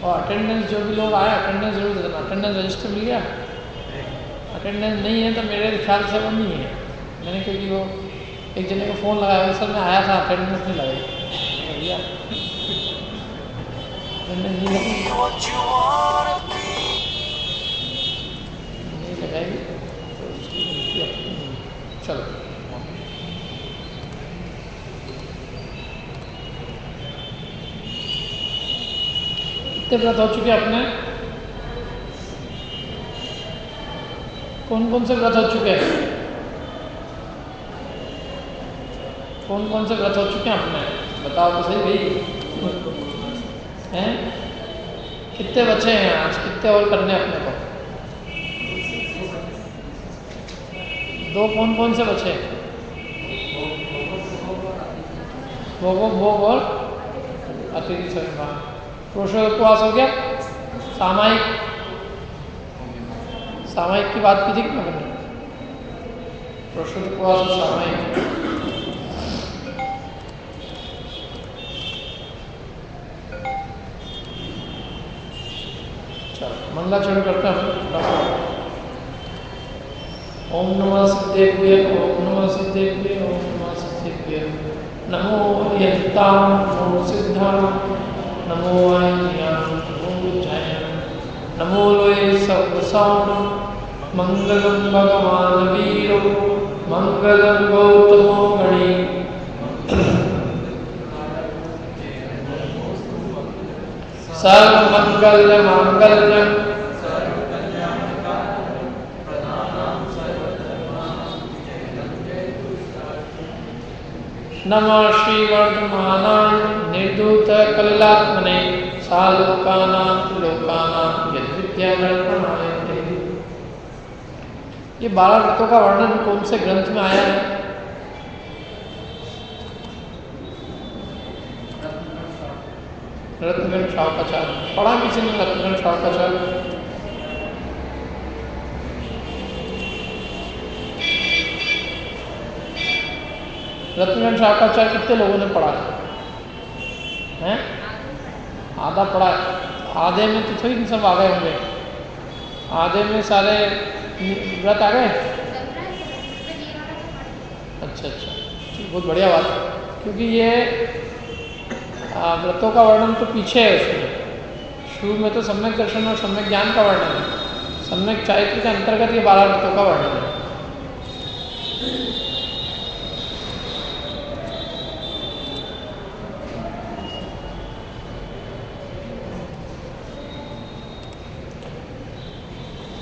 और अटेंडेंस जो भी लोग आए अटेंडेंस जरूर दे देना। अटेंडेंस रजिस्टर मिल गया? अटेंडेंस नहीं है तो मेरे ख्याल से वो नहीं है। मैंने क्योंकि वो एक जने को फ़ोन लगाया, सर मैं आया था अटेंडेंस नहीं लगाई। भैया अटेंडेंस नहीं लगाएगी तो उसकी गलती अपनी नहीं। चलो कितने व्रत हो चुके अपने? कौन कौन से व्रत हो चुके हैं? कौन कौन से व्रत हो चुके हैं अपने? बताओ तो सही भाई। हैं? कितने बचे हैं आज? कितने और करने अपने को? 2 कौन कौन से बचे? भोग और अतिथि शर्मा। पुरुषोत्तम उपवास हो गया? सामायिक की बात की थी कि ना मैंने? पुरुषोत्तम उपवास और सामायिक। मंगलाचरण करते हैं। ओम नमः सिद्धेभ्यः, ओम नमः सिद्धेभ्यः, ओम नमः सिद्धेभ्यः। नमो यत्तां, नमो सिद्धां, नमो आय्यां, नमो बुद्धाय, नमो लोये सर्वसां। मंगलं भगवान् वीरो, मंगलं गौतमो गणी। सर्वमंगलमांगल्यं नमः श्रीवर्धमानाय निर्धूतकलिलात्मने सालोकानां लोकानां यद्विद्यामर्पणाय। ये 12 व्रतों का वर्णन कौन से ग्रंथ में आया है? रत्नगण शावकाचार्य। पढ़ा किसी ने रत्नगण शावकाचार्य? रत्नगण शावकाचार्य कितने लोगों ने पढ़ा है? आधा पढ़ा है। आधे में तो थोड़ी सब आ गए होंगे। आधे में सारे व्रत आ गए। अच्छा, बहुत बढ़िया बात है, क्योंकि ये व्रतों का वर्णन तो पीछे है। उसमें शुरू में तो सम्यक दर्शन और सम्यक ज्ञान का वर्णन है। सम्यक चारित्र के अंतर्गत ये 12 व्रतों का वर्णन है।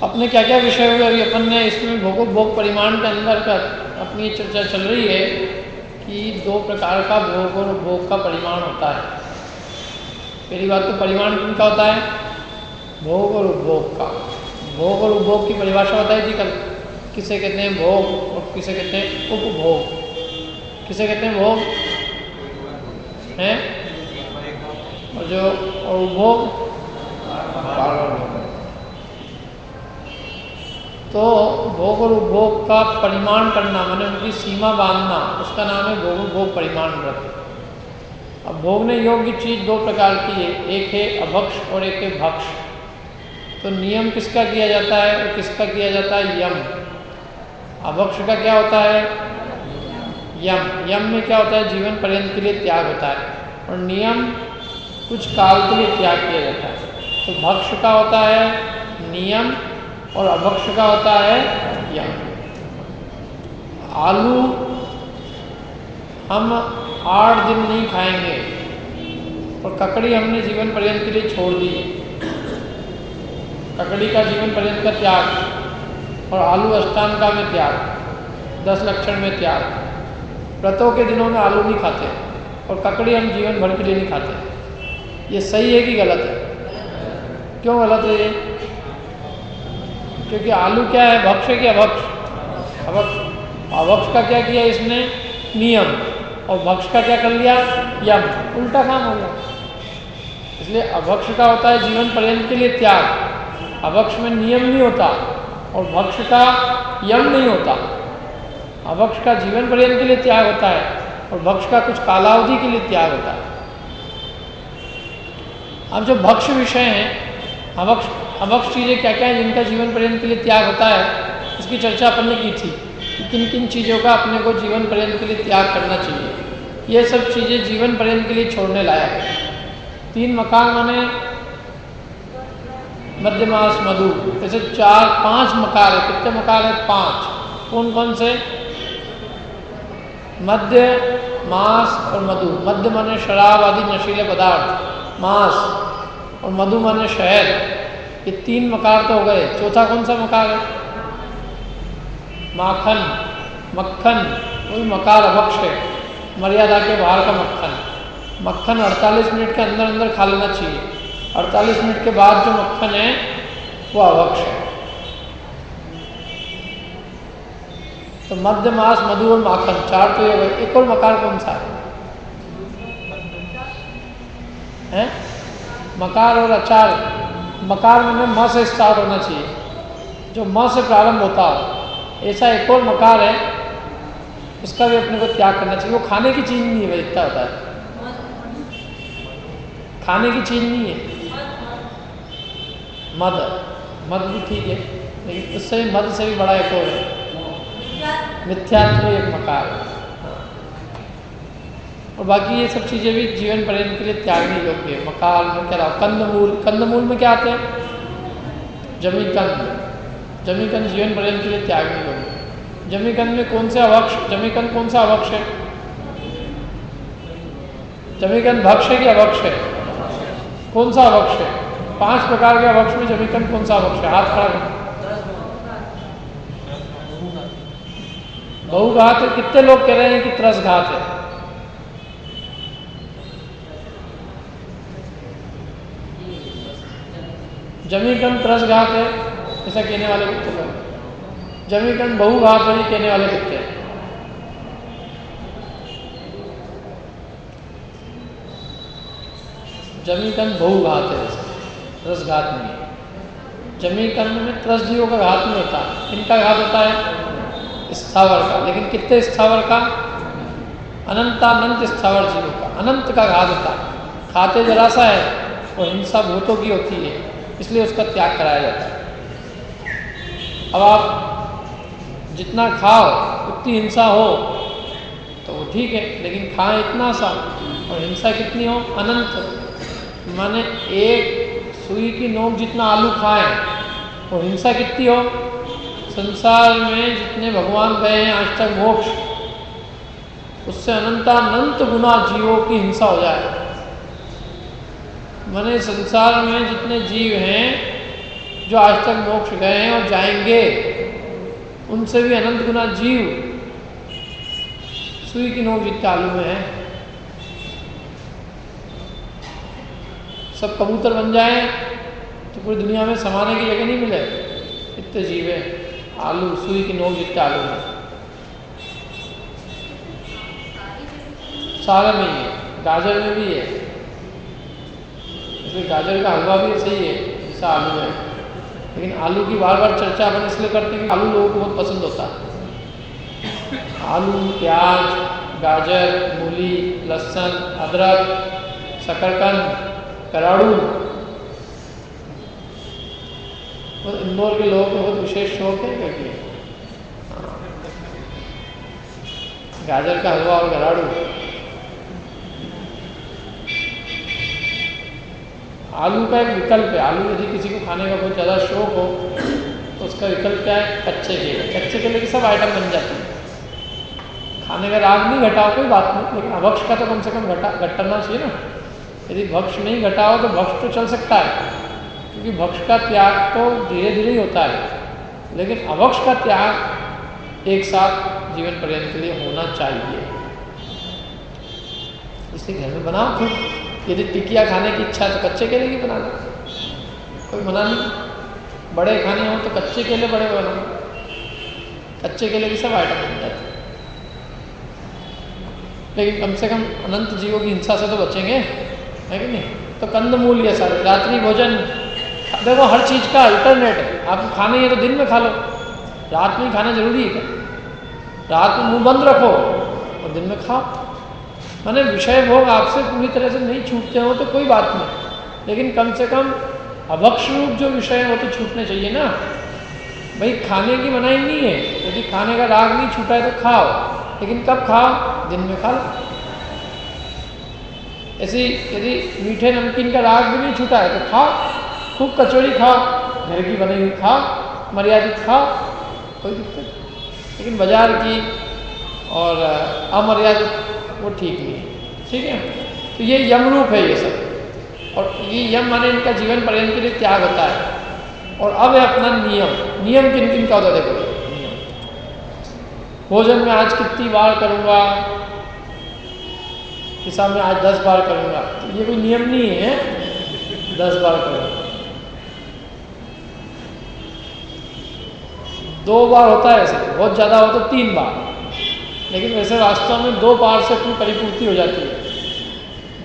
अपने क्या क्या विषय हुए अभी अपन ने इसमें? भोग परिमाण के अंदर का अपनी चर्चा चल रही है कि 2 प्रकार का भोग और उपभोग का परिमाण होता है। पहली बात तो परिमाण किनका होता है? भोग और उपभोग का। भोग और उपभोग की परिभाषा बताई थी कल। किसे कहते हैं भोग और किसे कहते हैं उपभोग? किसे कहते हैं भोग हैं? और उपभोग तो भोग और उपभोग का परिमाण करना, माने उनकी सीमा बांधना, उसका नाम है भोग उपभोग परिमाण व्रत। अब भोगने योग्य चीज 2 प्रकार की है, एक है अभक्ष और एक है भक्ष। तो नियम किसका किया जाता है और किसका किया जाता है? यम। अभक्ष का क्या होता है? यम। यम में क्या होता है? जीवन पर्यंत के लिए त्याग होता है, और नियम कुछ काल के लिए त्याग किया जाता है। तो भक्ष का होता है नियम और अभक्ष का होता है यम। आलू हम 8 दिन नहीं खाएंगे, और ककड़ी हमने जीवन पर्यंत के लिए छोड़ दी। ककड़ी का जीवन पर्यंत का त्याग, और आलू अष्टांगा में त्याग, 10 लक्षण में त्याग। व्रतों के दिनों में आलू नहीं खाते, और ककड़ी हम जीवन भर के लिए नहीं खाते। ये सही है कि गलत है? क्यों गलत है ये? क्योंकि आलू क्या है? भक्ष है कि अभक्ष? अभक्ष। अभक्ष का क्या किया इसने? नियम। और भक्ष का क्या कर लिया? यम। उल्टा काम हो गया। इसलिए अभक्ष का होता है जीवन पर्यंत के लिए त्याग। अभक्ष में नियम नहीं होता, और भक्ष का यम नहीं होता। अभक्ष का जीवन पर्यंत के लिए त्याग होता है, और भक्ष का कुछ कालावधि के लिए त्याग होता है। अब जो भक्ष विषय हैं, अभक्ष चीज़ें क्या क्या हैं जिनका जीवन पर्यंत के लिए त्याग होता है, इसकी चर्चा अपन ने की थी कि किन किन चीज़ों का अपने को जीवन पर्यंत के लिए त्याग करना चाहिए। ये सब चीज़ें जीवन पर्यंत के लिए छोड़ने लायक है। 3 मकान माने मध्य मास मधु, ऐसे 4-5 मकार है। कितने मकार है? 5। कौन कौन से? मध्य, मास और मधु। मध्य माने शराब आदि नशीले पदार्थ, मांस, और मधु माने शहद। ये 3 मकार तो हो गए। चौथा कौन सा मकार है? माखन, मक्खन। वही मकार अभक्ष है, मर्यादा के बाहर का मक्खन। मक्खन 48 मिनट के अंदर अंदर खा लेना चाहिए। 48 मिनट के बाद जो मक्खन है वो अभक्ष है। तो मध्य, मास, मधु और माखन 4 तो ये हो गए। एक और मकार कौन सा है? मकार और अचार। मकार में म से स्टार्ट होना चाहिए, जो म से प्रारंभ होता हो। ऐसा एक और मकार है, उसका भी अपने को त्याग करना चाहिए। वो खाने की चीज नहीं है, इतना होता है, खाने की चीज नहीं है। मद भी ठीक है, लेकिन उससे भी मद से भी बड़ा एक और है, मिथ्यात्व एक मकार है। और बाकी ये सब चीज़ें भी जीवन पर्यंत के लिए त्यागने योग्य है। मकार में क्या रहा? कंदमूल। कंदमूल में क्या आते हैं? जमीकंद। जमीकंद जीवन पर्यंत के लिए त्यागने योग्य। जमीकंद में कौन से अभक्ष? जमीकंद कौन सा अभक्ष है? जमीकंद भक्ष है कि अभक्ष है? कौन सा अभक्ष है? 5 प्रकार के अभक्ष में जमीकंद कौन सा अभक्ष है? हाथ खड़ा करो। बहुघात है। कितने लोग कह रहे हैं कि त्रस घात है? जमीकंद त्रस घात है ऐसा कहने वाले कितने लोग? जमीकंद बहुघात है कहने वाले कितने? जमीकंद बहुघात है, त्रस घात नहीं है। जमीकंद में त्रस जीवों का घात नहीं होता। इनका घात होता है स्थावर का। लेकिन कितने स्थावर का? अनंतानंत स्थावर जीवों का, अनंत का घात होता है। खाते जरा सा है और हिंसा भूतों की होती है, इसलिए उसका त्याग कराया जाता है। अब आप जितना खाओ उतनी हिंसा हो तो वो ठीक है, लेकिन खाएं इतना सा और हिंसा कितनी हो? अनंत। माने एक सुई की नोक जितना आलू खाएं और हिंसा कितनी हो? संसार में जितने भगवान गए हैं आज तक मोक्ष, उससे अनंतानंत गुना जीवों की हिंसा हो जाए। माने संसार में जितने जीव हैं जो आज तक मोक्ष गए हैं और जाएंगे, उनसे भी अनंत गुना जीव सुई की नोक जितने आलू में है। सब कबूतर बन जाए तो पूरी दुनिया में समाने की जगह नहीं मिले। इतने जीव है, आलू सुई की नोक जितने आलू में, सारे में ही है। गाजर में भी है, इसलिए गाजर का हलवा भी सही है जैसा आलू है। लेकिन आलू की बार बार चर्चा अपन इसलिए करते हैं कि आलू लोगों को बहुत पसंद होता है। आलू, प्याज, गाजर, मूली, लहसुन, अदरक, शकरकंद, कराड़ू, तो इंदौर के लोगों को बहुत विशेष शौक है क्योंकि गाजर का हलवा और कराड़ू। आलू का एक विकल्प है। आलू यदि किसी को खाने का बहुत ज़्यादा शौक हो तो उसका विकल्प क्या है? कच्चे केले। कच्चे केले की सब आइटम बन जाती है। खाने का राग नहीं घटाओ कोई बात नहीं, लेकिन अभक्ष का तो कम से कम घटाना चाहिए ना। यदि भक्ष नहीं घटाओ तो भक्ष तो चल सकता है, क्योंकि भक्ष का त्याग तो धीरे धीरे ही होता है, लेकिन अभक्ष का त्याग एक साथ जीवन पर्यंत के लिए होना चाहिए। इसलिए घर में बनाओ खुद। यदि टिकिया खाने की इच्छा है तो कच्चे केले की बना लो, कोई मना नहीं। बड़े खाने हो तो कच्चे केले बड़े बना लो, कच्चे केले की सब आइटम बन जाते हैं। लेकिन कम से कम अनंत जीवों की हिंसा से तो बचेंगे, है कि नहीं? तो कंदमूल ये सारे रात्रि भोजन, देखो हर चीज़ का अल्टरनेट है। आपको खाना ही है तो दिन में खा लो, रात में ही खाना जरूरी है क्या? रात में मुंह बंद रखो और दिन में खाओ। माने विषय भोग आपसे पूरी तरह से नहीं छूटते हो तो कोई बात नहीं, लेकिन कम से कम अभक्ष रूप जो विषय है वो तो छूटने चाहिए ना। भाई खाने की मनाही नहीं है, यदि खाने का राग नहीं छूटा है तो खाओ, लेकिन कब खाओ? दिन में खा लो। ऐसे यदि मीठे नमकीन का राग भी नहीं छूटा है तो खाओ, खूब कचौड़ी खाओ, घर की बनी हुई खाओ, मर्यादित खाओ, कोई दिक्कत नहीं। लेकिन बाजार की और अमर्यादित वो ठीक नहीं है, ठीक है। तो ये यम रूप है ये सब, और ये यम माने इनका जीवन पर्यंत के लिए त्याग होता है। और अब है अपना नियम। नियम किन किन का होता है? देखो नियम, भोजन में आज कितनी बार करूँगा, हिसाब में आज 10 बार करूँगा, तो ये कोई नियम नहीं है 10 बार करूँगा। 2 बार होता है ऐसे, बहुत ज़्यादा हो तो 3 बार, लेकिन वैसे वास्तव में 2 बार से अपनी परिपूर्ति हो जाती है।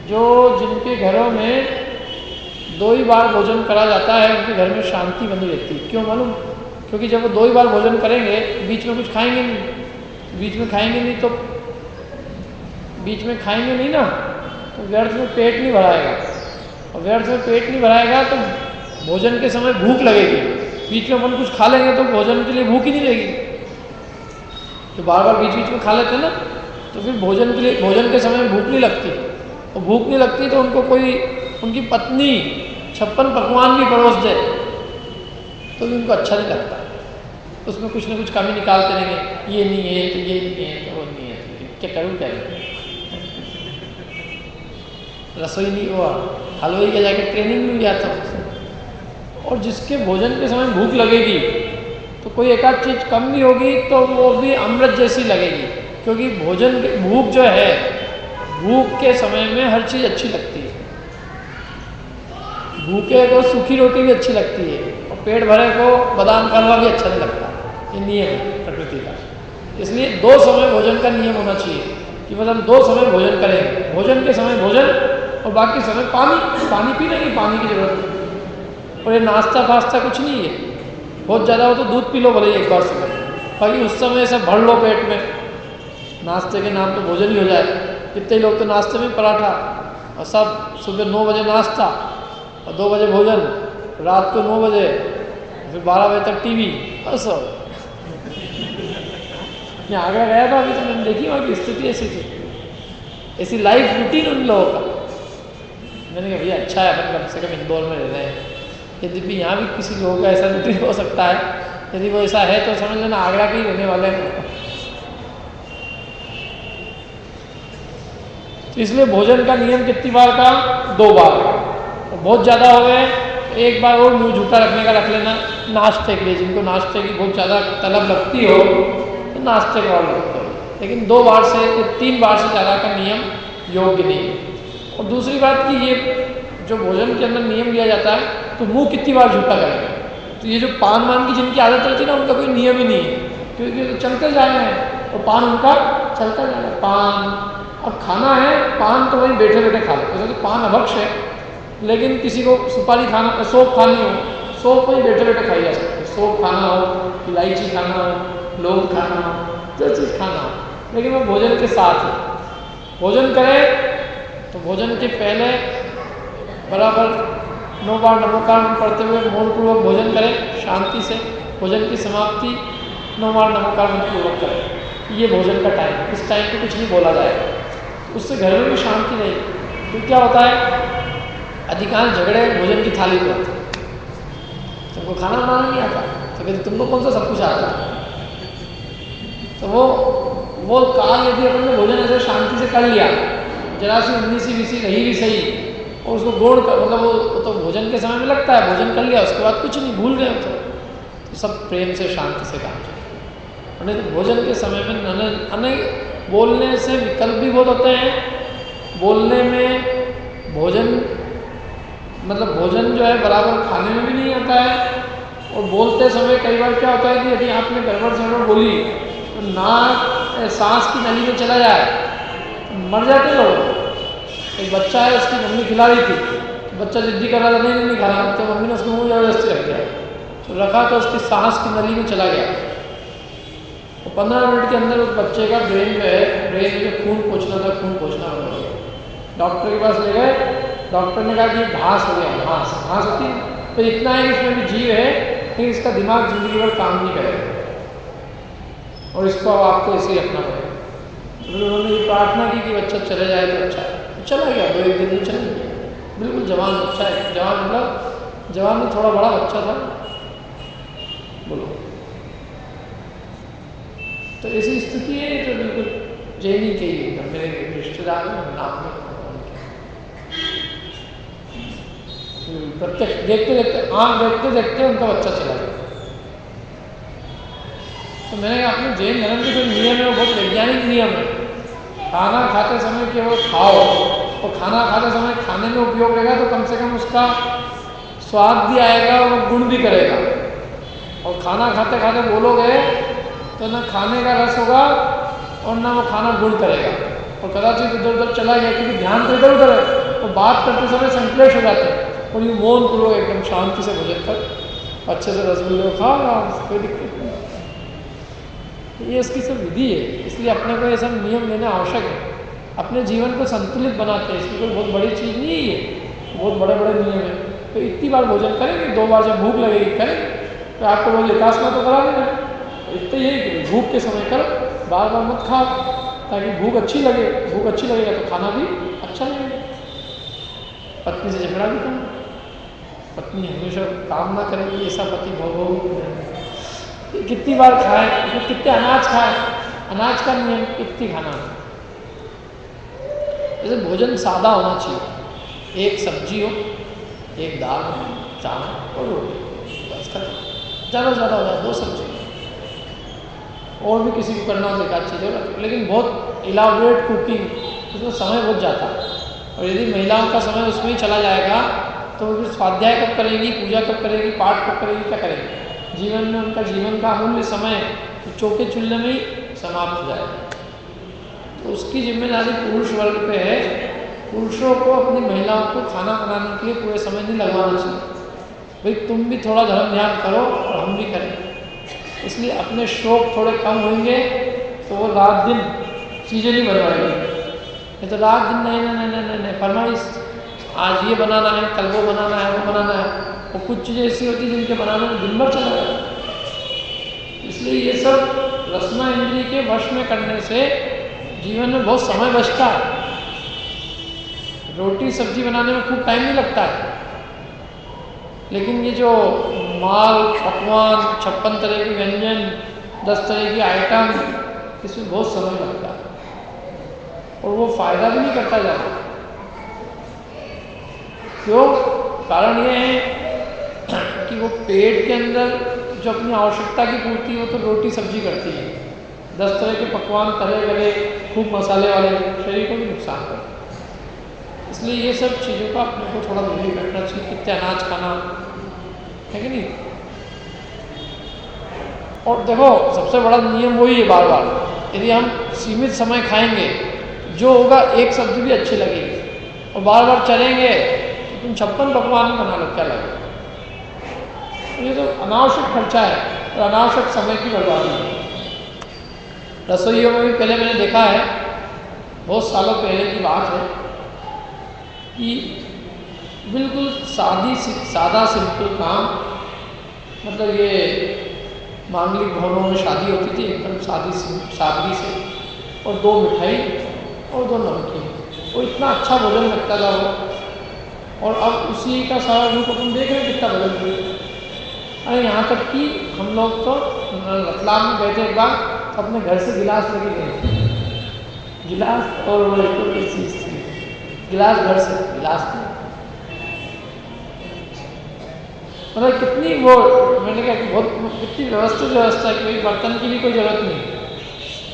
जो जिनके घरों में 2 ही बार भोजन करा जाता है उनके घर में शांति बनी रहती है। क्यों मालूम? क्योंकि जब वो 2 ही बार भोजन करेंगे, बीच में कुछ खाएंगे नहीं, बीच में खाएंगे नहीं तो बीच में खाएंगे नहीं ना, तो व्यर्थ में पेट नहीं भराएगा, और व्यर्थ में पेट नहीं भराएगा तो भोजन के समय भूख लगेगी। बीच में अपन कुछ खा लेंगे तो भोजन के लिए भूख ही नहीं लगेगी। तो बार बार बीच बीच में खा लेते हैं ना, तो फिर भोजन के लिए, भोजन के समय भूख नहीं लगती, और भूख नहीं लगती तो उनको कोई, उनकी पत्नी 56 पकवान भी परोस दे तो भी उनको अच्छा नहीं लगता। उसमें कुछ ना कुछ कमी निकालते रहेंगे, ये नहीं है तो ये नहीं है तो वो नहीं है, क्या करूँ क्या करूँ। रसोई नहीं हुआ, हलवाई का जाके ट्रेनिंग मिल गया था। और जिसके भोजन के समय भूख लगेगी तो कोई एक आध चीज़ कम भी होगी तो वो भी अमृत जैसी लगेगी, क्योंकि भोजन की भूख जो है, भूख के समय में हर चीज़ अच्छी लगती है। भूखे को सूखी रोटी भी अच्छी लगती है, और पेट भरे को बादाम का हलवा भी अच्छा नहीं लगता। ये नियम है प्रकृति का। इसलिए 2 समय भोजन का नियम होना चाहिए कि मतलब 2 समय भोजन करें। भोजन के समय भोजन और बाकी समय पानी। पानी पीने की, पानी की जरूरत है। और ये नाश्ता फास्ता कुछ नहीं है, बहुत ज़्यादा हो तो दूध पी लो भले एक बार सुबह, बाकी उस समय सब भर लो पेट में, नाश्ते के नाम पे भोजन ही हो जाए। कितने लोग तो नाश्ते में पराठा, और सब सुबह 9 बजे नाश्ता और 2 बजे भोजन, रात को 9 बजे, फिर 12 बजे तक टीवी। बस मैं आगरा गया था अभी, तो मैंने देखी वहाँ की स्थिति ऐसी थी, ऐसी लाइफ रूटीन उन लोगों का। मैंने कहा भैया अच्छा है, अपन कम से कम इंदौर में रह रहे हैं, यदि भी यहाँ भी किसी लोगों का ऐसा रूटीन हो सकता है, यदि वो ऐसा है तो समझ लेना आगरा के ही रहने वाले हैं। तो इसलिए भोजन का नियम कितनी बार का? 2 बार का। और बहुत ज़्यादा हो गए एक बार और मुँह झूठा रखने का रख लेना नाश्ते के लिए। जिनको नाश्ते की बहुत ज़्यादा तलब लगती हो तो नाश्ते का और लगता हो, लेकिन 2 बार से 3 बार से ज़्यादा का नियम योग्य नहीं है। और दूसरी बात कि ये जो भोजन के अंदर नियम लिया जाता है तो मुँह कितनी बार झूठा करेंगे। तो ये जो पान वान की जिनकी आदत रहती है ना, उनका कोई नियम ही नहीं है, क्योंकि तो चलते जा रहे हैं और पान उनका चलता जा रहा है। पान अब खाना है, पान तो वहीं बैठे बैठे खा लो। जैसे तो पान अभक्ष है, लेकिन किसी को सुपारी खाना, सौंफ खानी हो, सौंफ वहीं बैठे बैठे खाई जा सकती है। सौंफ खाना हो, इलायची खाना हो, लौंग खाना हो, जो चीज़ खाना हो, लेकिन वो भोजन के साथ है। भोजन करें तो भोजन के पहले बराबर 9 बार नमोकार पढ़ते हुए मौनपूर्वक भोजन करें शांति से। भोजन की समाप्ति 9 बार नमोकार पूर्वक करें। ये भोजन का टाइम, इस टाइम पे कुछ नहीं बोला जाएगा, उससे घर में भी शांति नहीं। तो क्या होता है, अधिकांश झगड़े भोजन की थाली पर होते हैं। तुमको खाना बनाना नहीं आता तो कहते तुमको कौन सा सब कुछ आता है। तो वो काल यदि अपन ने भोजन ऐसे शांति से कर लिया, जरा सी 19-20 रही भी सही, और उसको गोड़ कर, मतलब वो तो भोजन के समय में लगता है, भोजन कर लिया उसके बाद कुछ नहीं, भूल गए तो सब प्रेम से शांति से काम करें। नहीं तो भोजन के समय में अनेक बोलने से विकल्प भी बहुत होते हैं। बोलने में भोजन मतलब भोजन जो है बराबर खाने में भी नहीं आता है। और बोलते समय कई बार क्या होता है कि यदि आपने गड़बड़ सड़बड़ बोली तो नाक सांस की नली में चला जाए, मर जाते लोग। एक बच्चा है, उसकी मम्मी खिला रही थी, तो बच्चा जिद्दी कर रहा था, नहीं खा रहा, तो मम्मी ने उसको मुँह जबरदस्ती रख दिया, तो रखा तो उसकी सांस की नली में चला गया। तो 15 मिनट के अंदर उस बच्चे का ब्रेन जो है, ब्रेन में खून पहुँचना था, खून पहुँचना बंद हो गया। डॉक्टर के पास ले गए, डॉक्टर ने कहा कि घास हो गया, घास घास होती है, तो इतना है कि इसमें भी जीव है, लेकिन इसका दिमाग जिंदगी भर काम नहीं करेगा और इसको अब आपको ऐसे ही रखना पड़ेगा। तो फिर उन्होंने ये प्रार्थना की कि बच्चा चले जाए तो अच्छा है। चला गया, 2-1 दिन में चला गया, बिल्कुल जवान बच्चा है, जवान मतलब जवान में थोड़ा बड़ा बच्चा था। बोलो, तो ऐसी स्थिति है जो बिल्कुल जैनी के ही मेरे रिश्तेदार हैं, नाम में प्रत्यक्ष देखते देखते, आँख देखते देखते उनका बच्चा चला गया। तो मैंने कहा अपने जैन धर्म के जो नियम है वो बहुत वैज्ञानिक नियम है। खाना खाते समय केवल खाओ, और खाना खाते समय खाने में उपयोग रहेगा तो कम से कम उसका स्वाद भी आएगा और गुण भी करेगा। और खाना खाते खाते बोलोगे तो ना खाने का रस होगा और ना वो खाना गुण करेगा, और कदाचित इधर उधर चला गया क्योंकि ध्यान तो इधर उधर है, तो बात करते समय संश्लेष हो जाते हैं। और ये मौन पूर्वक एकदम शांति से भोजन कर अच्छे से रसगुल्ले खाओ, कोई दिक्कत नहीं। ये इसकी सब विधि है, इसलिए अपने को ये सब नियम लेना आवश्यक है। अपने जीवन को संतुलित बनाते हैं, इसकी कोई बहुत बड़ी चीज़ नहीं है ये, बहुत बड़े बड़े नियम है। तो इतनी बार भोजन करेंगे, 2 बार जब भूख लगेगी करेंगे, तो आपको रोज एकात्मा तो करा देना। इतना यही कि भूख के समय करो, बार बार मत खाओ, ताकि भूख अच्छी लगे। भूख अच्छी लगेगा तो खाना भी अच्छा लगेगा। पत्नी से झगड़ा भी करो, पत्नी हमेशा काम ना करेगी, ऐसा पति भोग। कितनी बार खाएं, तो कितने अनाज खाएं, अनाज का नियम कितनी खाना है। जैसे भोजन सादा होना चाहिए, 1 सब्जी हो, 1 दाल, चावल और रोटी, बस खत्म। ज़्यादा से ज़्यादा हो जाए 2 सब्जी, और भी किसी को करना हो एक आध चीज़ होगा, लेकिन बहुत इलाबोरेट कुकिंग, उसमें समय बहुत जाता है। और यदि महिलाओं का समय उसमें ही चला जाएगा तो फिर स्वाध्याय कब करेंगी, पूजा कब करेंगी, पाठ कब करेंगी, क्या करेंगी। जीवन में उनका जीवन का अमूल्य समय तो चौके चूल्हे में ही समाप्त हो जाएगा। तो उसकी जिम्मेदारी पुरुष वर्ग पे है। पुरुषों को अपनी महिलाओं को खाना बनाने के लिए पूरे समय नहीं लगवाना चाहिए। भाई तुम भी थोड़ा धर्म ध्यान करो और हम भी करें, इसलिए अपने शौक थोड़े कम होंगे तो वो रात दिन चीज़ें नहीं बनवाएंगे। ये तो रात दिन नहीं फरमाइश, आज ये बनाना है, कल वो बनाना है, वो बनाना है। और कुछ चीज़ें ऐसी होती हैं जिनके बनाने में दिन भर चला जाता है। इसलिए ये सब रसना इंद्रिय के वश में करने से जीवन में बहुत समय बचता है। रोटी सब्जी बनाने में खूब टाइम नहीं लगता है, लेकिन ये जो माल पकवान, 56 तरह के व्यंजन, 10 तरह की आइटम, इसमें बहुत समय लगता है और वो फायदा भी नहीं करता ज़्यादा। क्यों? कारण ये है कि वो पेट के अंदर जो अपनी आवश्यकता की पूर्ति है वो तो रोटी सब्जी करती है। 10 तरह के पकवान तले गले खूब मसाले वाले शरीर को भी नुकसान करते हैं। इसलिए ये सब चीज़ों का अपने को थोड़ा दूरी रखना चाहिए। कितने अनाज खाना है कि नहीं। और देखो सबसे बड़ा नियम वही है, बार बार यदि हम सीमित समय खाएंगे जो होगा, एक सब्जी भी अच्छी लगेगी। और बार बार चलेंगे तो तुम 56 पकवान ही बना लो, क्या लगेगा। ये तो अनावश्यक खर्चा है और अनावश्यक समय की बर्बादी है। रसोइयों में भी पहले मैंने देखा है, बहुत सालों पहले की बात है, कि बिल्कुल सादा सिंपल काम, मतलब ये मांगलिक भवनों में शादी होती थी, एकदम सादगी से, और 2 मिठाई और 2 नमकीन, वो इतना अच्छा भोजन लगता था वो। और अब उसी का सारा रूप अपन देख रहे हैं कितना बदल गया। अरे यहाँ तक कि हम लोग तो रतलाम में बैठे एक बार, तो अपने घर से गिलास लेके गए, गिलास और वो एक चीज़ थी, गिलास घर से, गिलास थी। मतलब कितनी वो, मैंने कहा कि बहुत कितनी व्यवस्था है, कोई बर्तन की भी कोई ज़रूरत नहीं।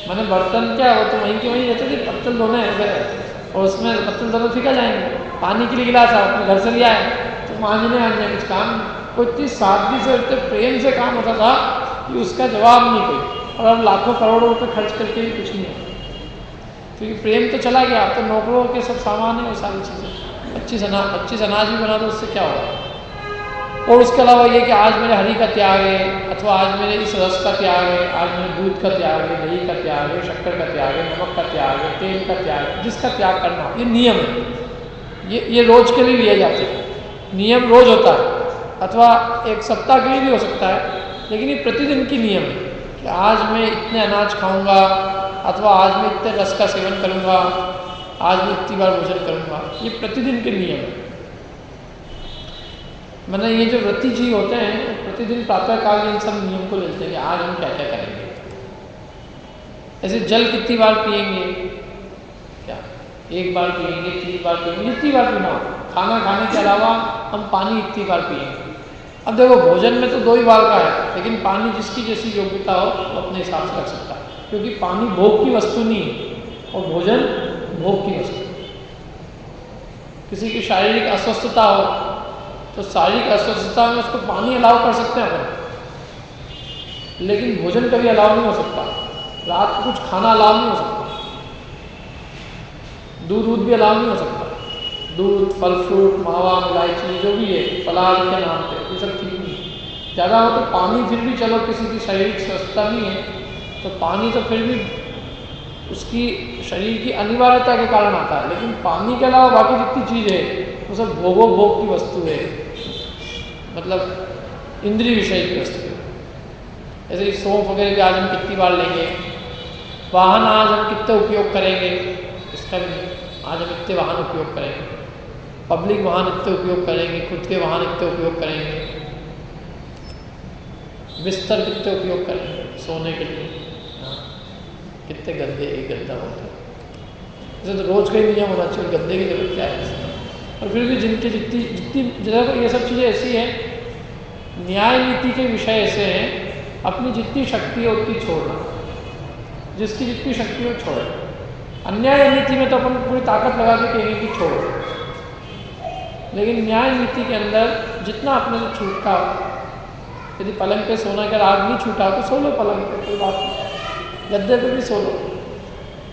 मैंने बर्तन क्या, वो तो वहीं के वहीं रहते थे, पत्तल धोने वगैरह, और उसमें पत्तल दोनों फीका जाएंगे। पानी के लिए गिलास आप अपने घर से लिया है तो मांझने आने कुछ काम, कोई इतनी सादगी से, इतने प्रेम से काम होता था कि उसका जवाब नहीं कोई। और अब लाखों करोड़ों रुपये खर्च करके भी कुछ नहीं है, क्योंकि प्रेम तो चला गया। अब तो नौकरों के सब सामान है, वो सारी चीज़ें। 25 अनाज भी बना दो, उससे क्या होगा। और उसके अलावा ये कि आज मेरे हरी का त्याग है, अथवा आज मेरे इस रस का त्याग है, आज मेरे दूध का त्याग है, दही का त्याग है, शक्कर का त्याग है, नमक का त्याग है, तेल का त्याग है, जिसका त्याग करना, ये नियम है। ये रोज के लिए लिए जाते हैं, नियम रोज होता है, अथवा एक सप्ताह के लिए भी हो सकता है, लेकिन ये प्रतिदिन की नियम है कि आज मैं इतने अनाज खाऊंगा, अथवा आज मैं इतने रस का सेवन करूंगा, आज मैं इतनी बार भोजन करूंगा। ये प्रतिदिन के नियम है। मतलब ये जो व्रती जी होते हैं प्रतिदिन प्रातःकाल इन सब नियम को लेते हैं कि आज हम क्या क्या करेंगे। ऐसे जल कितनी बार पिएंगे, क्या 1 बार पिएंगे, 3 बार पिएंगे, जितनी बार पीना हो। खाना खाने के अलावा हम पानी इतनी बार पिएंगे। अब देखो भोजन में तो 2 ही बार का है, लेकिन पानी जिसकी जैसी योग्यता हो वो अपने हिसाब से रख सकता है, क्योंकि पानी भोग की वस्तु नहीं है और भोजन भोग की वस्तु। किसी की शारीरिक अस्वस्थता हो तो शारीरिक अस्वस्थता में उसको पानी अलाउ कर सकते हैं अपन, लेकिन भोजन कभी अलाउ नहीं हो सकता। रात को कुछ खाना अलाउ नहीं हो सकता, दूध भी अलाउ नहीं हो सकता। दूध, फल फ्रूट, मावा, इलायची जो भी है फलाहार के नाम पे, ये सब ठीक नहीं है। ज़्यादा हो तो पानी फिर भी चलो, किसी की शारीरिक स्वस्थता नहीं है तो पानी तो फिर भी उसकी शरीर की अनिवार्यता के कारण आता है, लेकिन पानी के अलावा बाकी जितनी चीज़ है वो सब भोग की वस्तु है, मतलब इंद्रिय विषय की वस्तु है। ऐसे ही सौंफ वगैरह भी आज हम कितनी बार लेंगे, वाहन आज हम कितने उपयोग करेंगे, इसका भी आज हम इतने वाहन उपयोग करेंगे, पब्लिक वाहन इतने उपयोग करेंगे, खुद के वाहन इतने उपयोग करेंगे, बिस्तर कितने उपयोग करेंगे सोने के लिए, कितने गद्दे, एक गद्दा होता है। जैसे तो रोज़ का ही नियम होना चाहिए, गद्दे की जरूरत क्या है। और फिर भी जिनकी जितनी जगह ये सब चीज़ें ऐसी हैं, न्याय नीति के विषय ऐसे हैं, अपनी जितनी शक्ति है उतनी छोड़ना, जिसकी जितनी शक्ति है छोड़े। अन्याय नीति में तो अपन पूरी ताकत लगा के कहेंगे कि छोड़ो, लेकिन न्याय नीति के अंदर जितना अपने से छूटता हो, यदि पलंग पे सोना का राग नहीं छूटा तो सो लो पलंग पे, कोई बात नहीं, गद्दे पे भी सो लो।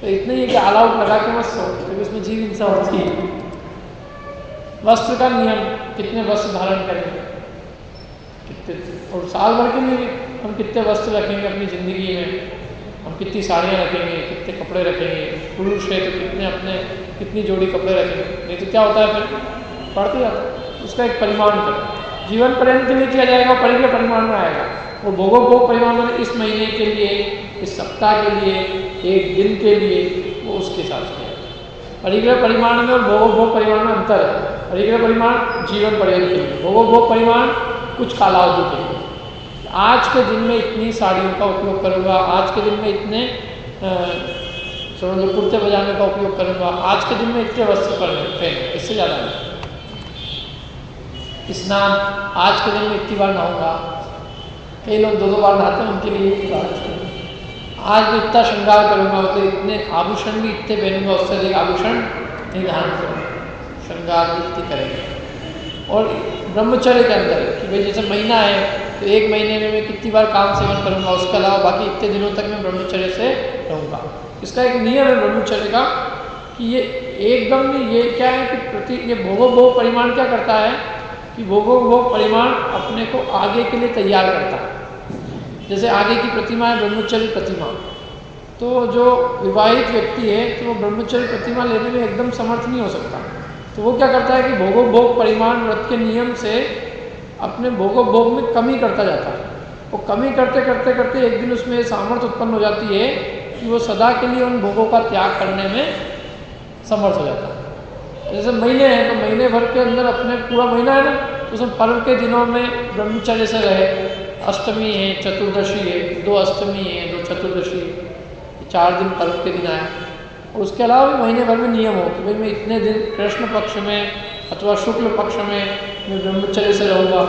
तो इतना ही है कि ऑल आउट लगा के मत सो, क्योंकि उसमें जीव हिंसा होती है। वस्त्र का नियम, कितने वस्त्र धारण करेंगे, कितने, और साल भर के लिए हम कितने वस्त्र रखेंगे अपनी ज़िंदगी में, हम कितनी साड़ियाँ रखेंगे, कितने कपड़े रखेंगे। पुरुष है तो कितनी जोड़ी कपड़े रखेंगे, नहीं तो क्या होता है फिर बढ़ते जाता है। उसका एक परिमाण करें, जीवन पर्यंत के लिए किया जाएगा, परिग्रह परिमाण में आएगा। वो भोग परिमाण में इस महीने के लिए, इस सप्ताह के लिए, एक दिन के लिए, वो उसके हिसाब से आएगा। परिग्रह परिमाण में और भोग परिमाण में अंतर है। परिग्रह परिमाण जीवन पर्यंत के लिए, भोग परिमाण कुछ कालावधि के लिए। आज के दिन में इतनी साड़ियों का उपयोग करूँगा, आज के दिन में इतने कुर्ते पजामे का उपयोग करूँगा, आज के दिन में इतने वस्त्र पहने, इससे ज़्यादा नहीं। स्नान, आज के दिन में इतनी बार नहाऊंगा, कई लोग 2-2 बार नहाते हैं, उनके लिए आज मैं इतना श्रृंगार करूँगा, मतलब इतने आभूषण भी इतने पहनूंगा, उससे अधिक आभूषण नहीं धारण करूँगा, श्रृंगार भी इतनी करेंगे। और ब्रह्मचर्य के अंदर कि भाई जैसे महीना है तो 1 महीने में मैं कितनी बार काम सेवन करूँगा, उसके अलावा बाकी इतने दिनों तक मैं ब्रह्मचर्य से रहूँगा। इसका एक नियम है ब्रह्मचर्य का कि ये एकदम नहीं, ये क्या है कि ये भोग परिमाण क्या करता है कि भोग परिमाण अपने को आगे के लिए तैयार करता है। जैसे आगे की प्रतिमा है ब्रह्मचर्य प्रतिमा, तो जो विवाहित व्यक्ति है तो वो ब्रह्मचर्य प्रतिमा लेने में एकदम समर्थ नहीं हो सकता, तो वो क्या करता है कि भोग परिमाण व्रत के नियम से अपने भोग में कमी करता जाता है। वो कमी करते करते करते एक दिन उसमें सामर्थ्य उत्पन्न हो जाती है कि वो सदा के लिए उन भोगों का त्याग करने में समर्थ हो जाता है। जैसे महीने हैं तो महीने भर के अंदर अपने पूरा महीना है ना, तो उसमें पर्व के दिनों में ब्रह्मचर्य से रहे। अष्टमी है, चतुर्दशी है, 2 अष्टमी है, 2 चतुर्दशी, 4 दिन पर्व के दिन आए। और उसके अलावा भी महीने भर में नियम हो कि भाई मैं इतने दिन कृष्ण पक्ष में अथवा शुक्ल पक्ष में मैं ब्रह्मचर्य से रहूँगा,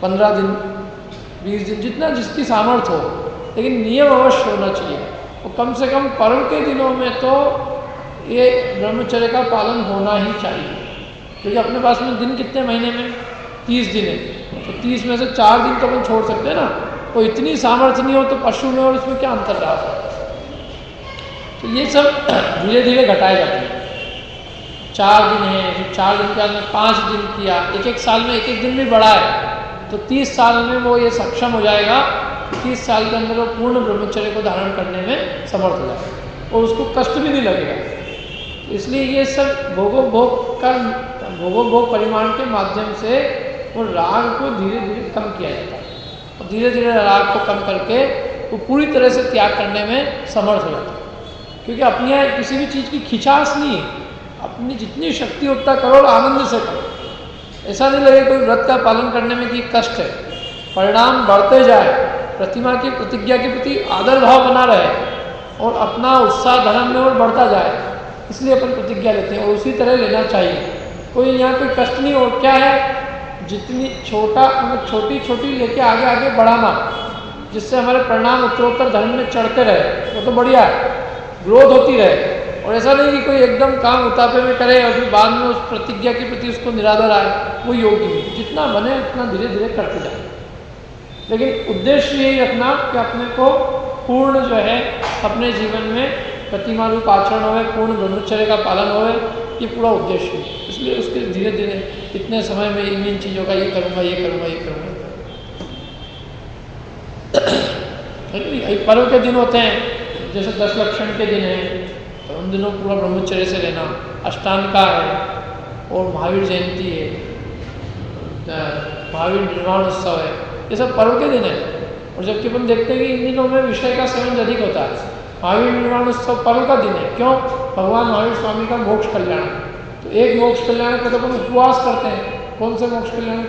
15 दिन, 20 दिन, जितना जिसकी सामर्थ्य हो, लेकिन नियम अवश्य होना चाहिए। और कम से कम पर्व के दिनों में तो ये ब्रह्मचर्य का पालन होना ही चाहिए, क्योंकि अपने पास में दिन कितने महीने में 30 दिन है, तो 30 में से 4 दिन तो अपन छोड़ सकते हैं ना। तो इतनी सामर्थ्य नहीं हो तो पशु में और इसमें क्या अंतर रहा। तो ये सब धीरे धीरे घटाए जाते हैं। 4 दिन है, फिर 4 दिन के बाद में 5 दिन किया, एक साल में एक दिन भी बढ़ा है, तो 30 साल में वो ये सक्षम हो जाएगा, 30 साल के अंदर वो पूर्ण ब्रह्मचर्य को धारण करने में समर्थ हो जाएगा और उसको कष्ट भी नहीं लगेगा। इसलिए ये सब भोगोपभोग परिमाण के माध्यम से वो राग को धीरे धीरे कम किया जाता है, और धीरे धीरे राग को कम करके वो पूरी तरह से त्याग करने में समर्थ हो जाता है। क्योंकि अपनी यहाँ किसी भी चीज़ की खिंचास नहीं है, अपनी जितनी शक्ति उतना करो और आनंद से करो। ऐसा नहीं लगे कोई व्रत का पालन करने में कि कष्ट है, परिणाम बढ़ते जाए, प्रतिमा की प्रतिज्ञा के प्रति आदर भाव बना रहे और अपना उत्साह धर्म में और बढ़ता जाए, इसलिए अपन प्रतिज्ञा लेते हैं और उसी तरह लेना चाहिए। कोई यहाँ कोई कष्ट नहीं। और क्या है, जितनी छोटी छोटी लेके आगे आगे बढ़ाना, जिससे हमारे परिणाम उत्तरोत्तर धर्म में चढ़ते रहे, वो तो बढ़िया है, ग्रोथ होती रहे। और ऐसा नहीं कि कोई एकदम काम उतापे में करे और फिर बाद में उस प्रतिज्ञा के प्रति उसको निरादर आए, वो योगी नहीं। जितना बने उतना धीरे धीरे करते जाए, लेकिन उद्देश्य यही रखना कि अपने को पूर्ण जो है अपने जीवन में प्रतिमा रूप आचरण होवे, पूर्ण ब्रह्मचर्य का पालन होवे, ये पूरा उद्देश्य है। इसलिए उसके धीरे धीरे इतने समय में इन चीज़ों का ये करूँगा, ये करूँगा, ये करूँगा। पर्व के दिन होते हैं, जैसे 10 लक्षण के दिन है, तो उन दिनों पूरा ब्रह्मचर्य से लेना। अष्टांगिका है और महावीर जयंती है, महावीर निर्वाण उत्सव है, ये सब पर्व के दिन है। और जबकि अपन देखते हैं कि इन दिनों में विषय का सेवन अधिक होता है। महावीर निर्वाण उत्सव पर्व का दिन है, क्यों? भगवान महावीर स्वामी का मोक्ष कल्याण। तो एक मोक्ष कल्याण का तो अपन उपवास करते हैं। कौन से मोक्ष कल्याण?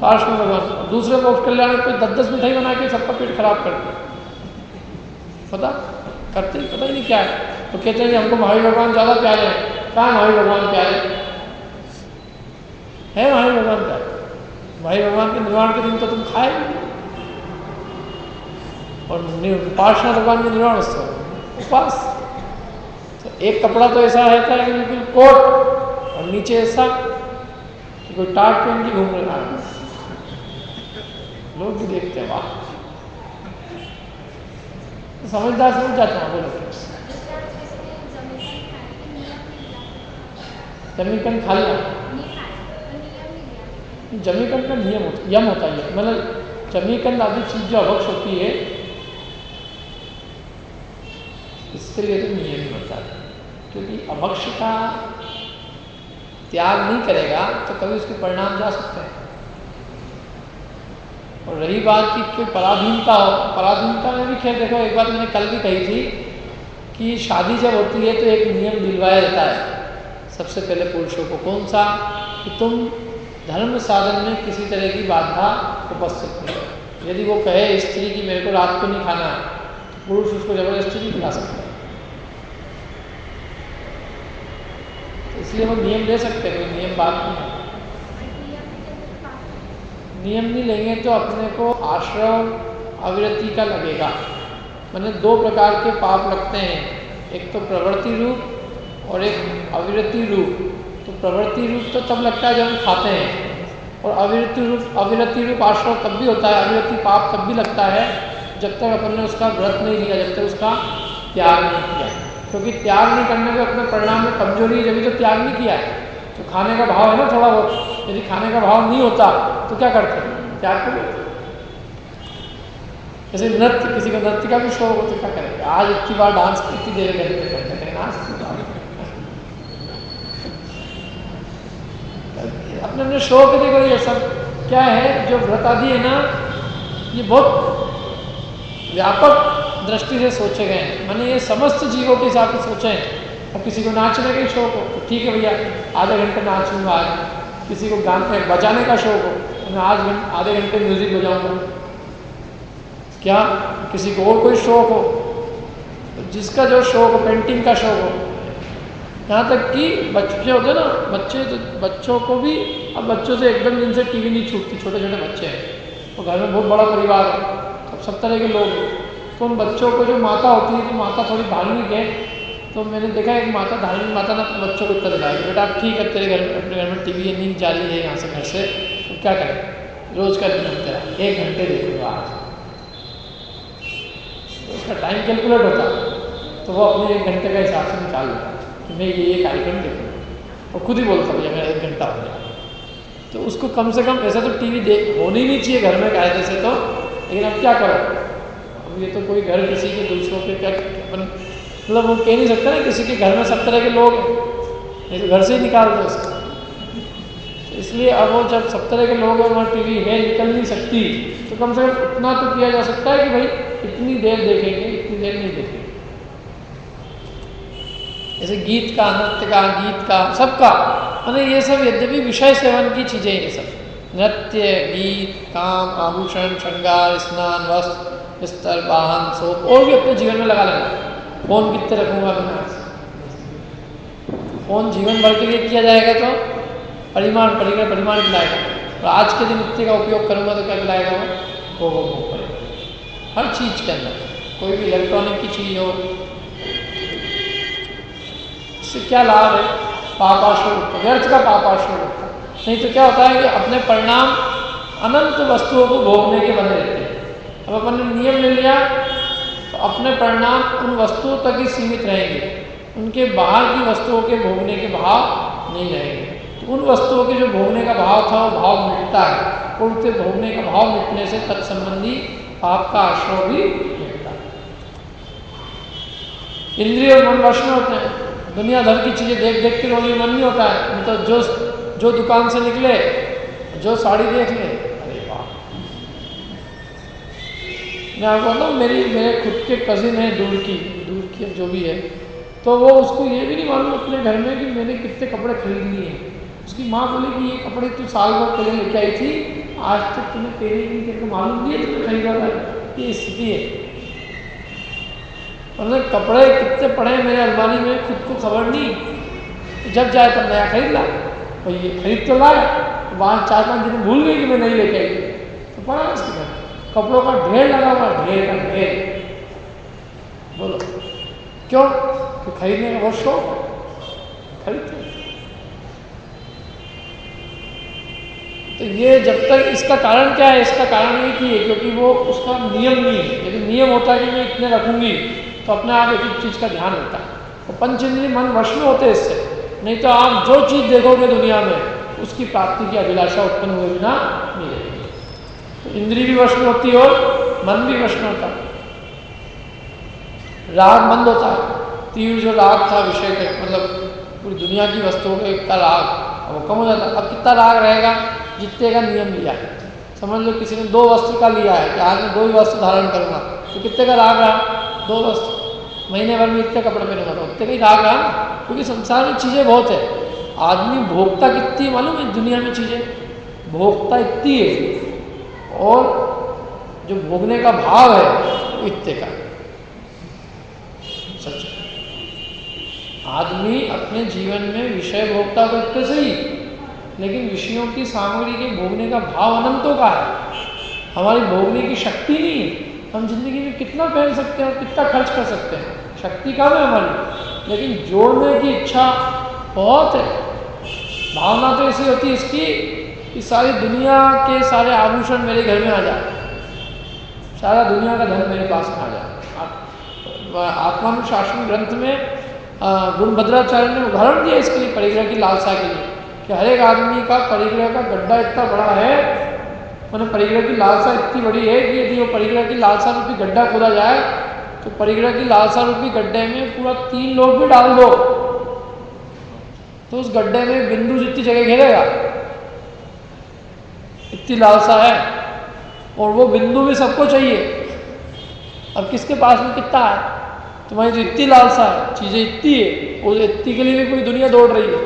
पार्श्व भगवान। दूसरे मोक्ष कल्याण पे 10-10 मिठाई बना के सबका पेट खराब करते, पता ही नहीं क्या है। तो कहते हैं कि हमको महावीर भगवान ज़्यादा प्यारे हैं। कहाँ महावीर भगवान प्यारे है? महावीर भगवान प्यारे। महावीर भगवान के निर्वाण के दिन तो तुम खाए, और पार्श्व भगवान के निर्वाण उत्सव उपवास। तो एक कपड़ा तो ऐसा रहता है कि बिल्कुल कोट, और नीचे ऐसा कि कोई टाट पहन के घूम रहा है, लोग भी देखते हैं, वाह। समझदार समझ जाते हैं। बोलो, जमीकंद खा लिया? जमीकंद का यम होता है, मतलब जमीकंद आदि चीज जो अभक्ष होती है, इसके लिए तो नियम नहीं होता, क्योंकि अभक्ष का त्याग नहीं करेगा तो कभी उसके परिणाम जा सकते हैं। और रही बात की कोई पराधीनता हो, पराधीनता में भी खैर देखो, एक बात मैंने कल भी कही थी कि शादी जब होती है तो एक नियम दिलवाया जाता है सबसे पहले पुरुषों को। कौन सा? कि तुम धर्म साधन में किसी तरह की बाधा उपस्थित नहीं हो। यदि वो कहे स्त्री की मेरे को रात को नहीं खाना है, तो पुरुष उसको जबरदस्ती नहीं खिला सकता। तो इसलिए वो नियम ले सकते हैं, कोई नियम बात नहीं है। नियम नहीं लेंगे तो अपने को आश्रम अविरति का लगेगा। मैंने 2 प्रकार के पाप लगते हैं, एक तो प्रवृत्ति रूप और एक अविरति रूप। तो प्रवृत्ति रूप तो तब लगता है जब हम खाते हैं, और अविरति रूप आश्रम तब भी होता है, अविरति पाप तब भी लगता है जब तक अपन ने उसका व्रत नहीं लिया, जब तक उसका त्याग नहीं किया। क्योंकि त्याग नहीं करने में अपने परिणाम में कमजोरी है, जब तो त्याग नहीं किया। तो खाने का भाव है ना थोड़ा बहुत, यदि खाने का भाव नहीं होता तो क्या करते हैं? त्याग कर लेते। जैसे नृत्य, किसी का नृत्य का भी शौक हो तो क्या करेंगे? आज इतनी बार डांस की, इतनी देर घंटे करते हैं, आज अपने अपने शौक देखो। ये सब क्या है, जो व्रत आदि है ना, ये बहुत व्यापक दृष्टि से सोचे गए हैं। मैंने ये समस्त जीवों के हिसाब से सोचे हैं। अब किसी को नाचने का ही शौक हो तो ठीक है भैया, आधे घंटे नाचूंगा आज। किसी को गाने बजाने का शौक हो तो मैं आज आधे घंटे म्यूजिक बजाऊंगा। क्या किसी को और कोई शौक हो, तो जिसका जो शौक हो, पेंटिंग का शौक हो, यहाँ तक कि बच्चे होते हैं ना, बच्चों को भी, अब बच्चों से एकदम दिन से टीवी नहीं छूटती। छोटे छोटे बच्चे हैं, तो घर में बहुत बड़ा परिवार है, सब तरह के लोग हैं। तो उन बच्चों को जो माता होती है, तो माता थोड़ी धार्मिक है, तो मैंने देखा एक माता, धार्मिक माता ना बच्चों को उत्तर दिलाएगी, बेटा ठीक है, तेरे घर में, अपने घर में टीवी नहीं जा रही है यहाँ से, घर से, तो क्या करें? रोज का दिन तेरा 1 घंटे देखूंगा आज। तो उसका टाइम कैलकुलेट होता, तो वो अपने 1 घंटे का हिसाब से निकाल लेता कि मैं ये कार्यक्रम देखूँगा, और खुद ही बोलता भैया मेरा 1 घंटा हो गया। तो उसको कम से कम, ऐसा तो टीवी होनी नहीं चाहिए घर में कायदे से, तो लेकिन अब क्या करो? अब ये तो कोई घर किसी के दूसरों पे क्या अपन मतलब वो कह नहीं सकता ना किसी के घर में सब तरह के लोग हैं, नहीं तो घर से ही निकाल दो उसको। तो इसलिए अब वो जब सब तरह के लोग हैं, वहाँ टीवी है, निकल नहीं सकती, तो कम से कम इतना तो किया जा सकता है कि भाई इतनी देर देखेंगे, इतनी देर नहीं देखेंगे। जैसे गीत का, नृत्य का, गीत का, सबका, माने ये सब यद्यपि विषय सेवन की चीज़ें, ये सब नृत्य, गीत, काम, आभूषण, श्रृंगार, स्नान, वस्त्र, बिस्तर, वाहन, सोप, और भी अपने जीवन में लगा लेना। फोन कितने रखूंगा बिना, फोन जीवन भर के लिए किया जाएगा तो परिमाण पड़ेगा, परिमाण दिलाएगा, और आज के दिन इतने का उपयोग करूंगा तो क्या दिलाएगा, वो पड़ेगा। हर चीज़ के अंदर कोई भी इलेक्ट्रॉनिक की चीज़ हो, इससे क्या लाभ है, पापाशुर, व्यर्थ का पापाशुर होता है। नहीं तो क्या होता है कि अपने परिणाम अनंत वस्तुओं को भोगने के बने रहते हैं। अब अपन ने नियम ले लिया तो अपने परिणाम उन वस्तुओं तक ही सीमित रहेंगे, उनके बाहर की वस्तुओं के भोगने के भाव नहीं रहेंगे। तो उन वस्तुओं के जो भोगने का भाव था वो भाव मिटता है, और उससे भोगने का भाव मिटने से तत्संबंधी पाप का आश्रय भी मिटता है। इंद्रिय और मन वश में होते हैं, दुनिया भर की चीज़ें देख देख के रोने मन नहीं होता है, नहीं तो जो दुकान से निकले, जो साड़ी देख ले, अरे वाह। मैं आपको बताऊँ, मेरे खुद के कजिन है, दूर की जो भी है, तो वो उसको ये भी नहीं मालूम अपने घर में कि मैंने कितने कपड़े खरीद लिए हैं। उसकी माँ बोली कि ये कपड़े तू साल भर पहले लेके आई थी, आज तक तुम्हें पहले नहीं, तेरे को मालूम नहीं है तुमने खरीदा था। ये स्थिति है। मतलब कपड़े कितने पड़े हैं मेरे अलमारी में, खुद को खबर नहीं, जब जाए तब नया खरीद ला, और ये खरीद तो लाए, तो वहाँ 4-5 दिन भूल गई कि मैं नहीं लेके आई, तो पड़ा उसके घर कपड़ों का ढेर लगा हुआ, ढेर का ढेर। बोलो क्यों? तो खरीदने का बहुत शौक, खरीदते। तो ये जब तक, इसका कारण क्या है? इसका कारण ये कि क्योंकि वो उसका नियम नहीं है। यदि नियम होता है कि मैं इतने रखूंगी तो अपने आप एक एक चीज़ का ध्यान होता है, और पंचेंद्रिय मन वश में होते इससे। नहीं तो आप जो चीज़ देखोगे दुनिया में, उसकी प्राप्ति की अभिलाषा उत्पन्न हुए बिना नहीं रहेगी। तो इंद्रिय भी वश में होती है और मन भी वश में होता है। राग बंद होता है, तीव्र जो राग था विषय का, मतलब पूरी दुनिया की वस्तुओं का राग, अब वो कम हो जाता है। अब कितना राग रहेगा? जितने का नियम लिया है। समझ लो किसी ने 2 वस्त्र का लिया है कि आज मैं 2 ही वस्त्र धारण करूंगा, तो कितने का राग रहा? 2 वस्त्र। महीने भर में इतने कपड़े पहनूंगा तो उतने का ही राग रहा, क्योंकि संसार में चीज़ें बहुत है। आदमी भोगता कितनी मालूम है दुनिया में, चीज़ें भोगता इतनी है, और जो भोगने का भाव है वो इतने का। सच, आदमी अपने जीवन में विषय भोगता तो इतने सही, लेकिन विषयों की सामग्री के भोगने का भाव अनंतों का है। हमारी भोगने की शक्ति नहीं है। हम जिंदगी में कितना पहन सकते हैं और कितना खर्च कर सकते हैं, शक्ति कम है हमारी, लेकिन जोड़ने की इच्छा बहुत है। भावना तो ऐसी होती है इसकी कि सारी दुनिया के सारे आभूषण मेरे घर में आ जाए, सारा दुनिया का धन मेरे पास में आ जाए। आत्मानुशासन ग्रंथ में गुणभद्राचार्य ने उदाहरण दिया इसके लिए, परिग्रह की लालसा के लिए, कि हर एक आदमी का परिग्रह का गड्ढा इतना बड़ा है, मैंने परिग्रह की लालसा इतनी बड़ी है कि यदि वो परिग्रह की लालसा रूपी गड्ढा खोदा जाए तो परिग्रह की लालसा रूपी गड्ढे में पूरा 3 लोग भी डाल दो तो उस गड्ढे में बिंदु जितनी जगह घेरेगा, इतनी लालसा है। और वो बिंदु भी सबको चाहिए। अब किसके पास में कितना है? तुम्हारी जो इतनी लालसा है, चीज़ें इतनी है, वो इतनी के लिए भी पूरी दुनिया दौड़ रही है।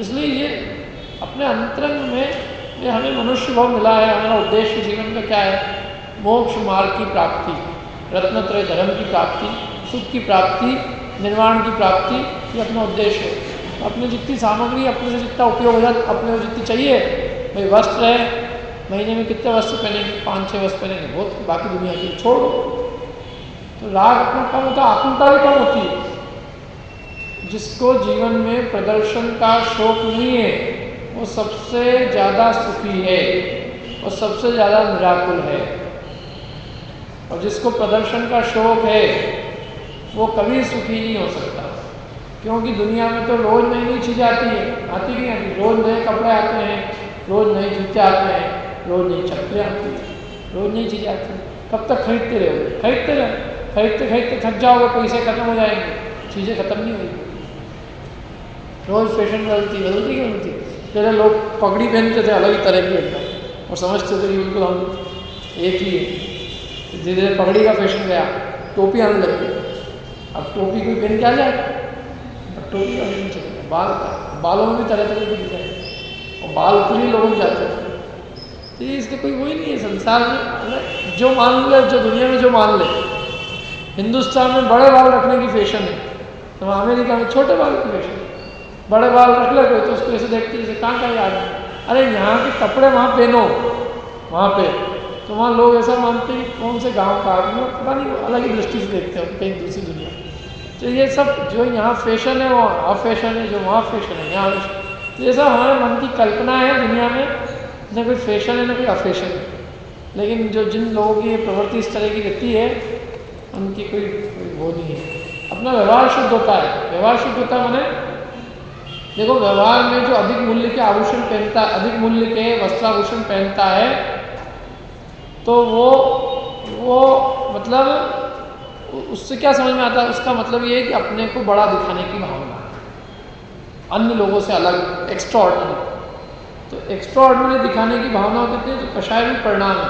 इसलिए ये अपने अंतरंग में ये हमें मनुष्य भाव मिला है। हमारा उद्देश्य जीवन का क्या है? मोक्ष मार्ग की प्राप्ति, रत्नत्रय धर्म की प्राप्ति, सुख की प्राप्ति, निर्वाण की प्राप्ति, ये अपना उद्देश्य है। अपने जितनी सामग्री, अपने से जितना उपयोग हो जाए, अपने को जितनी चाहिए, भाई वस्त्र है, महीने में कितने वस्त्र पहनेंगे? 5-6 वस्त्र पहनेंगे, बहुत, बाकी दुनिया की छोड़ दो। तो राग अपना कम होता है, आकुलता भी कम होती है। जिसको जीवन में प्रदर्शन का शौक नहीं है वो सबसे ज़्यादा सुखी है और सबसे ज़्यादा निराकुल है। और जिसको प्रदर्शन का शौक है वो कभी सुखी नहीं हो सकता, क्योंकि दुनिया में तो रोज़ नई नई चीज़ें आती है, आती नहीं आती, रोज़ नए कपड़े आते हैं, रोज़ नए जूते आते हैं, रोज़ नई चप्पलें आती हैं, रोज़ नई चीज़ें आती हैं। कब तक खरीदते रहोगे? खरीदते रहो। खरीदते खरीदते थक जाओगे, पैसे खत्म हो जाएंगे, चीज़ें खत्म नहीं होगी। रोज़ फैशन बदलती क्यों बदलती? पहले लोग पगड़ी पहनते थे अलग ही तरह की एकदम और समझते थे कि बिल्कुल हम एक ही है। धीरे धीरे पगड़ी का फैशन गया, टोपी आने लग गई। अब टोपी कोई पहन के आ जाए, अब टोपी का फैशन चल गया। बालों में भी तरह तरह के डिजाइन और बाल उतने ही लोगों जाते थे। तो ये इसका कोई वही नहीं है संसार में। जो मान ले, जो दुनिया में जो मान ले, हिंदुस्तान में बड़े बाल रखने की फैशन है, तो अमेरिका में छोटे बाल की फैशन है। बड़े बाल रख ले कोई तो उसको ऐसे देखते जैसे कहाँ का याद है। अरे यहाँ के कपड़े वहाँ पहनो, वहाँ पे तो वहाँ लोग ऐसा मानते हैं कौन से गांव का आदमी, पता नहीं अलग ही दृष्टि से देखते हैं कहीं दूसरी दुनिया। तो ये सब जो यहाँ फैशन है वो वहाँ फैशन है, जो वहाँ फैशन है यहाँ फैशन। तो ये सब हमारे मन की कल्पना है दुनिया में, न कोई फैशन है न कोई अफैशन है। लेकिन जो जिन लोगों की प्रवृत्ति इस तरह की रहती है उनकी कोई वो नहीं है। अपना व्यवहार शुद्ध होता है। व्यवहार शुद्ध होता है माने देखो, व्यवहार में जो अधिक मूल्य के आभूषण पहनता है, अधिक मूल्य के वस्त्राभूषण पहनता है, तो वो मतलब उससे क्या समझ में आता है? उसका मतलब ये है कि अपने को बड़ा दिखाने की भावना, अन्य लोगों से अलग, एक्स्ट्रा ऑर्डिनरी। तो एक्स्ट्रा ऑर्डिनरी दिखाने की भावना होती है, तो कषाय भी परिणाम है।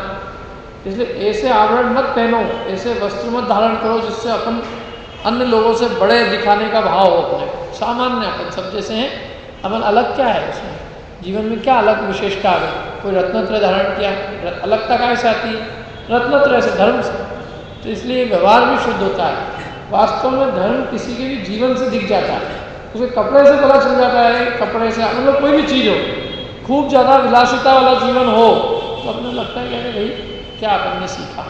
इसलिए ऐसे आवरण मत पहनो, ऐसे वस्त्र मत धारण करो जिससे अपन अन्य लोगों से बड़े दिखाने का भाव हो। अपने सामान्य अपन सब जैसे हैं, अपन अलग क्या है उसमें? जीवन में क्या अलग विशेषता आ गई? कोई रत्नत्रय धारण किया, अलगता कैसे आती है? रत्नत्रय से, धर्म से। तो इसलिए व्यवहार भी शुद्ध होता है। वास्तव में धर्म किसी के भी जीवन से दिख जाता है, उसके कपड़े से पता चल जाता है। कपड़े से मतलब कोई भी चीज़ हो, खूब ज़्यादा विलासिता वाला जीवन हो तो अपने लगता है कि भाई क्या अपन ने सीखा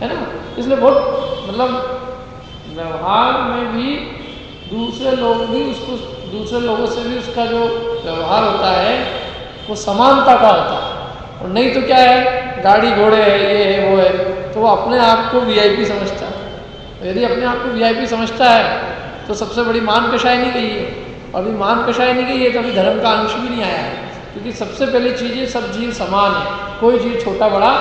है ना। इसलिए बहुत मतलब व्यवहार में भी दूसरे लोग भी उसको, दूसरे लोगों से भी उसका जो व्यवहार होता है वो समानता का होता है। और नहीं तो क्या है, गाड़ी घोड़े है, ये है वो है, तो वो अपने आप को वीआईपी समझता है। यदि अपने आप को वीआईपी समझता है तो सबसे बड़ी मान कषाय नहीं गई है। और अभी मान कषाय नहीं गई है तो अभी धर्म का अंश भी नहीं आया है। क्योंकि सबसे पहली चीज़ है, सब जीव समान है, कोई जीव छोटा बड़ा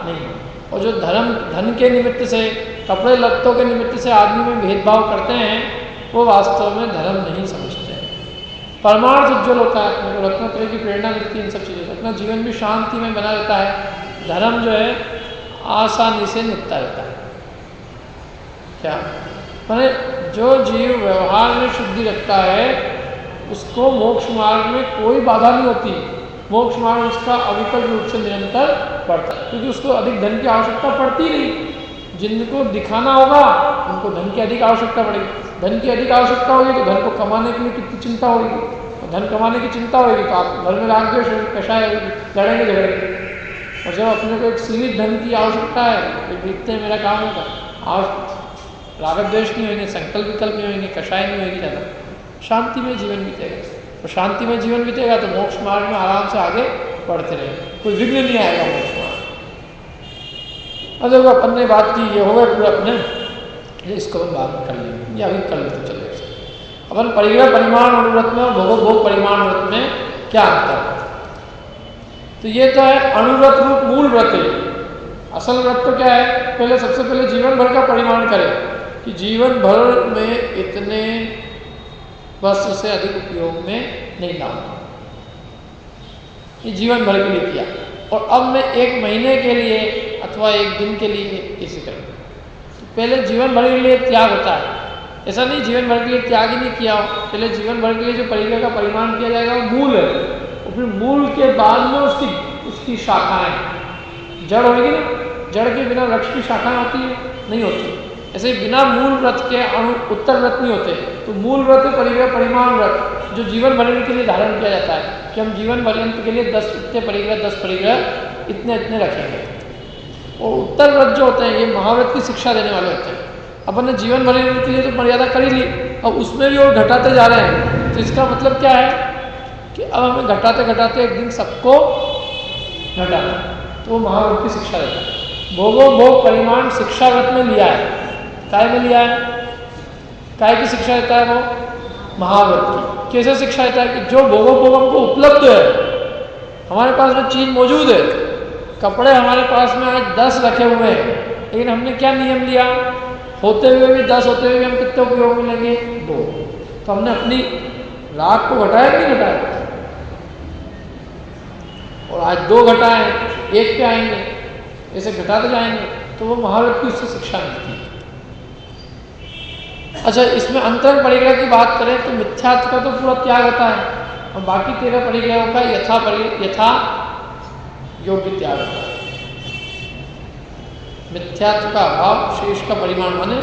नहीं है। और जो धर्म धन के निमित्त से, कपड़े लत्तों के निमित्त से आदमी में भेदभाव करते हैं, वो वास्तव में धर्म नहीं समझते हैं। परमार्थ उज्ज्वल होता है, अपने को रत्नत्रय की प्रेरणा मिलती है इन सब चीज़ों से। अपना जीवन भी शांति में बना रहता है। धर्म जो है आसानी से निपटा रहता है। क्या मैंने जो जीव व्यवहार में शुद्धि रखता है उसको मोक्ष मार्ग में कोई बाधा नहीं होती। मोक्ष मार्ग उसका अविकल रूप से निरंतर बढ़ता है, क्योंकि उसको अधिक धन की आवश्यकता पड़ती नहीं। जिनको दिखाना होगा उनको धन की अधिक आवश्यकता पड़ेगी। धन की अधिक आवश्यकता होगी तो धन को कमाने के लिए कितनी चिंता होगी। और धन कमाने की चिंता होगी तो आप घर में राग द्वेष कषाय होगी, लड़ेंगे झगड़ेंगे। और जब अपने को एक सीमित धन की आवश्यकता है, इतने मेरा काम होगा, राग द्वेष नहीं होंगे, संकल्प विकल्प नहीं होंगे, कषाय नहीं होगी, ज़्यादा शांति में जीवन बीतेगा। और शांति में जीवन बीतेगा तो मोक्ष मार्ग में आराम से आगे बढ़ते रहेंगे, कोई विघ्न नहीं आएगा मोक्ष मार्ग। अगर अपन ने बात की, ये हो गए पूरे अपने, इसको हम बात कर लेंगे, या अभी कर लेते चले। अपन परिग्रह परिमाण अनुव्रत में और भोग भोग परिमाण व्रत में क्या अंतर है? तो ये तो है अनुव्रत रूप मूल व्रत है। असल व्रत तो क्या है? पहले सबसे पहले जीवन भर का परिमाण करें कि जीवन भर में इतने वस्त्र से अधिक उपयोग में नहीं लाऊंगा, ये जीवन भर के लिए किया। और अब मैं एक महीने के लिए अथवा एक दिन के लिए इसे करूँगा। तो पहले जीवन भर के लिए त्याग होता है। ऐसा नहीं जीवन भर के लिए त्याग ही नहीं किया हो, पहले जीवन भर के लिए जो परिग्रह का परिमाण किया जाएगा वो मूल है। और फिर मूल के बाद में उसकी शाखाएं, जड़ होगी ना, जड़ के बिना वृक्ष की शाखाएं होती है? नहीं होती। ऐसे बिना मूल व्रत के उत्तर व्रत नहीं होते। तो मूल व्रत है परिग्रह परिमाण व्रत, जो जीवन भर के लिए धारण किया जाता है कि हम जीवन पर्यंत के लिए 10 इतने परिग्रह, 10 परिग्रह इतने इतने रखेंगे। और उत्तर व्रत जो होते हैं ये महाव्रत की शिक्षा देने वाले होते हैं। अपन ने जीवन भर के लिए तो मर्यादा कर ही ली, अब उसमें भी और घटाते जा रहे हैं। तो इसका मतलब क्या है कि अब हमें घटाते घटाते एक दिन सबको घटाना, तो वो महाव्रत की शिक्षा देता है। भोगो भोग परिमाण शिक्षा व्रत में लिया है। काय में लिया है? काय की शिक्षा देता है वो? महाव्रत की। कैसे शिक्षा देता है कि जो भोगो भोग हमको उपलब्ध है, हमारे पास में चीज मौजूद है, कपड़े हमारे पास में आज 10 रखे हुए हैं, लेकिन हमने क्या नियम लिया? होते हुए भी 10 होते हुए भी हम कितने उपयोग में लेंगे? 2। तो हमने अपनी राग को घटाया कि नहीं घटाया? और आज 2 घटाएं 1 पे आएंगे, ऐसे घटाते जाएंगे, तो वो महाव्रत की उससे शिक्षा मिलती है। अच्छा, इसमें अंतरंग परिग्रह की बात करें तो मिथ्यात्व का तो पूरा त्याग होता है, और बाकी 13 परिग्रहों का यथा योग्य त्याग होता है। मिथ्यात्व का अभाव, शेष का परिमाण, माने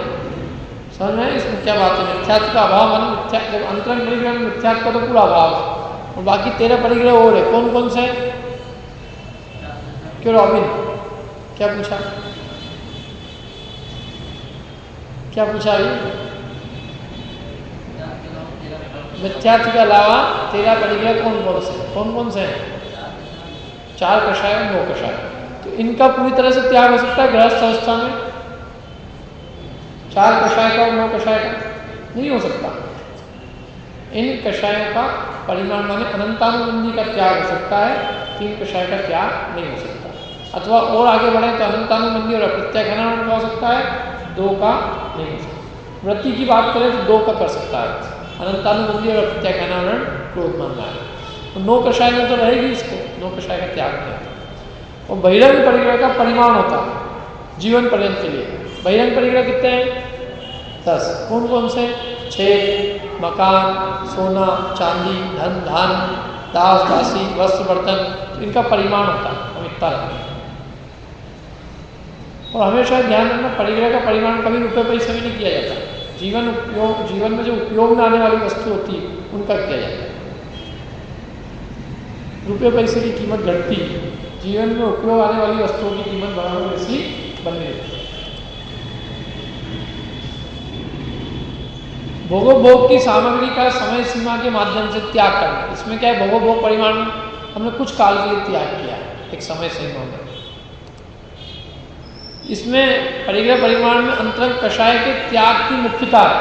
समझ में इसमें क्या बात है? मिथ्यात्व का अभाव माने जब अंतरंग परिग्रह में मिथ्यात्व का तो पूरा अभाव है, और बाकी 13 परिग्रह और है। कौन कौन से? क्यों रॉबिन, क्या पूछा? क्या पूछा अभी? मिथ्यात्व के अलावा 13 परिग्रह कौन कौन से? कौन कौन से हैं? 4 कषाय और 9 कषाय। तो इनका पूरी तरह से त्याग हो सकता है गृहस्थ अवस्था में? 4 कषाय का और 9 कषाय का नहीं हो सकता। इन कषायों का परिमाण माने अनंतानुबंधी का त्याग हो सकता है, 3 कषाय का त्याग नहीं हो सकता। अथवा और आगे बढ़े तो अनंतानुबंधी और अप्रत्याख्यानावरण हो सकता है, 2 का नहीं हो सकता। वृत्ति की बात करें तो 2 का कर सकता है, अनंतानुबंधी और अप्रत्याख्यानावरण क्रोध मानना है। तो 9 कषाय में तो रहेगी इसको, 9 कषाय का त्याग नहीं होता। और बहिरंग परिग्रह का परिमाण होता है जीवन पर्यंत के लिए। बहिरंग परिग्रह कितने हैं? 10। कौन कौन से? 6 मकान, सोना, चांदी, धन, धान, दास, दासी, वस्त्र, बर्तन, तो इनका परिमाण होता है, हम इतना रखते हैं। और हमेशा ध्यान रखना, परिग्रह का परिमाण कभी रुपये पैसे में नहीं किया जाता। जीवन में जो उपयोग में आने वाली वस्तु होती है उनका किया जाता है। रुपये पैसे की कीमत घटती है, जीवन में उपयोग आने वाली वस्तुओं की कीमत बराबर ऐसी बनी रहती है। भोगोपभोग की सामग्री का समय सीमा के माध्यम से त्याग करना, इसमें क्या है? भोगोपभोग परिमाण में हमने कुछ काल के लिए त्याग किया, एक समय सीमा में। इसमें परिग्रह परिमाण में अंतरंग कषाय के त्याग की मुख्यता है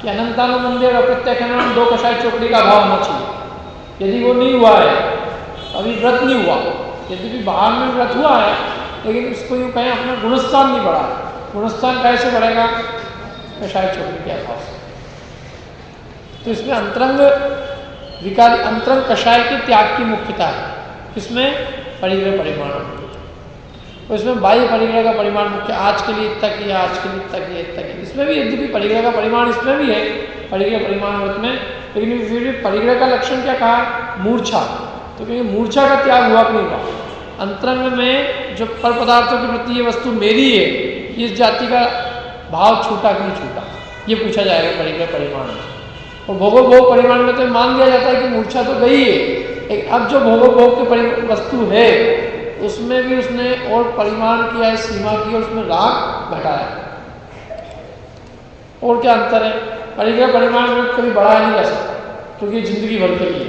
कि अनंतानुबंधी और अप्रत्याख्यानावरण 2 कषाय चोपड़ी का अभाव होना चाहिए। यदि वो नहीं हुआ है, अभी व्रत नहीं हुआ, यदि भी बाहर में व्रत हुआ है लेकिन इसको यूँ कहें अपना गुणस्थान नहीं बढ़ा, गुणस्थान कैसे बढ़ेगा? कषाय चोपड़ी के अभाव से। तो इसमें अंतरंग विकारी अंतरंग कषाय के त्याग की मुख्यता है। इसमें परिग्रह परिमाण, तो इसमें बाह्य परिग्रह का परिमाण मुख्य, आज के लिए इतना किया, आज के लिए इतना किया, इतना किया। इसमें भी यद्यपि परिग्रह का परिमाण इसमें भी है, परिग्रह परिमाण व्रत में, लेकिन फिर भी परिग्रह का लक्षण क्या कहा? मूर्छा। तो क्योंकि मूर्छा का त्याग हुआ कि नहीं हुआ? अंतरंग में जो पर पदार्थों के प्रति ये वस्तु मेरी है, इस जाति का भाव छूटा कि नहीं छूटा, ये पूछा जाएगा परिग्रह परिमाण में। और भोगोपभोग परिमाण में तो मान लिया जाता है कि मूर्छा तो गई है, लेकिन अब जो भोगोपभोग की वस्तु है उसमें भी उसने और परिमाण किया है, सीमा की, और उसमें राग घटाया। और क्या अंतर है? परिग्रह परिमाण में कभी बढ़ाया नहीं जा सकता क्योंकि जिंदगी भर के लिए।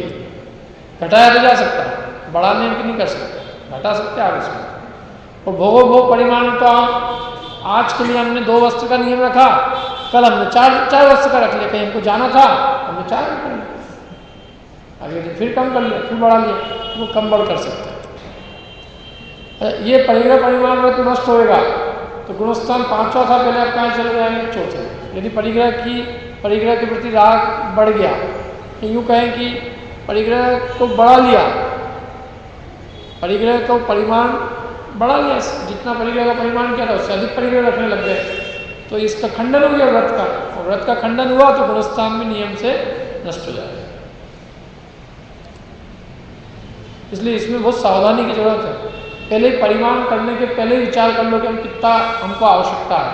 घटाया तो जा सकता है, बढ़ाने की नहीं कर सकते, घटा सकते आप इसमें। और भोगोपभोग परिमाण तो आज के लिए हमने 2 वस्त्र का नियम रखा, कल हमने 4 वस्त्र का रख लिया, कहीं हमको जाना था हमने 4 कर लिया, अगले दिन फिर कम कर लिया, फिर बढ़ा लिया, वो कम बढ़ कर सकते हैं। ये परिग्रह परिमाण में तो नष्ट होएगा तो गुणस्थान 5वां था, पहले आप कहाँ चले जाएंगे? 4थे। यदि परिग्रह के प्रति राग बढ़ गया, यूँ कहें कि परिग्रह को बढ़ा लिया, परिग्रह को परिमाण बढ़ा लिया, जितना परिग्रह का परिमाण क्या था उससे अधिक परिग्रह रखने लग गए, तो इसका खंडन हो गया व्रत का, और व्रत का खंडन हुआ तो गुणस्थान में नियम से नष्ट हो जाएगा। इसलिए इसमें बहुत सावधानी की जरूरत है। पहले परिमाण करने के पहले विचार कर लो कि हम कितना हमको आवश्यकता है,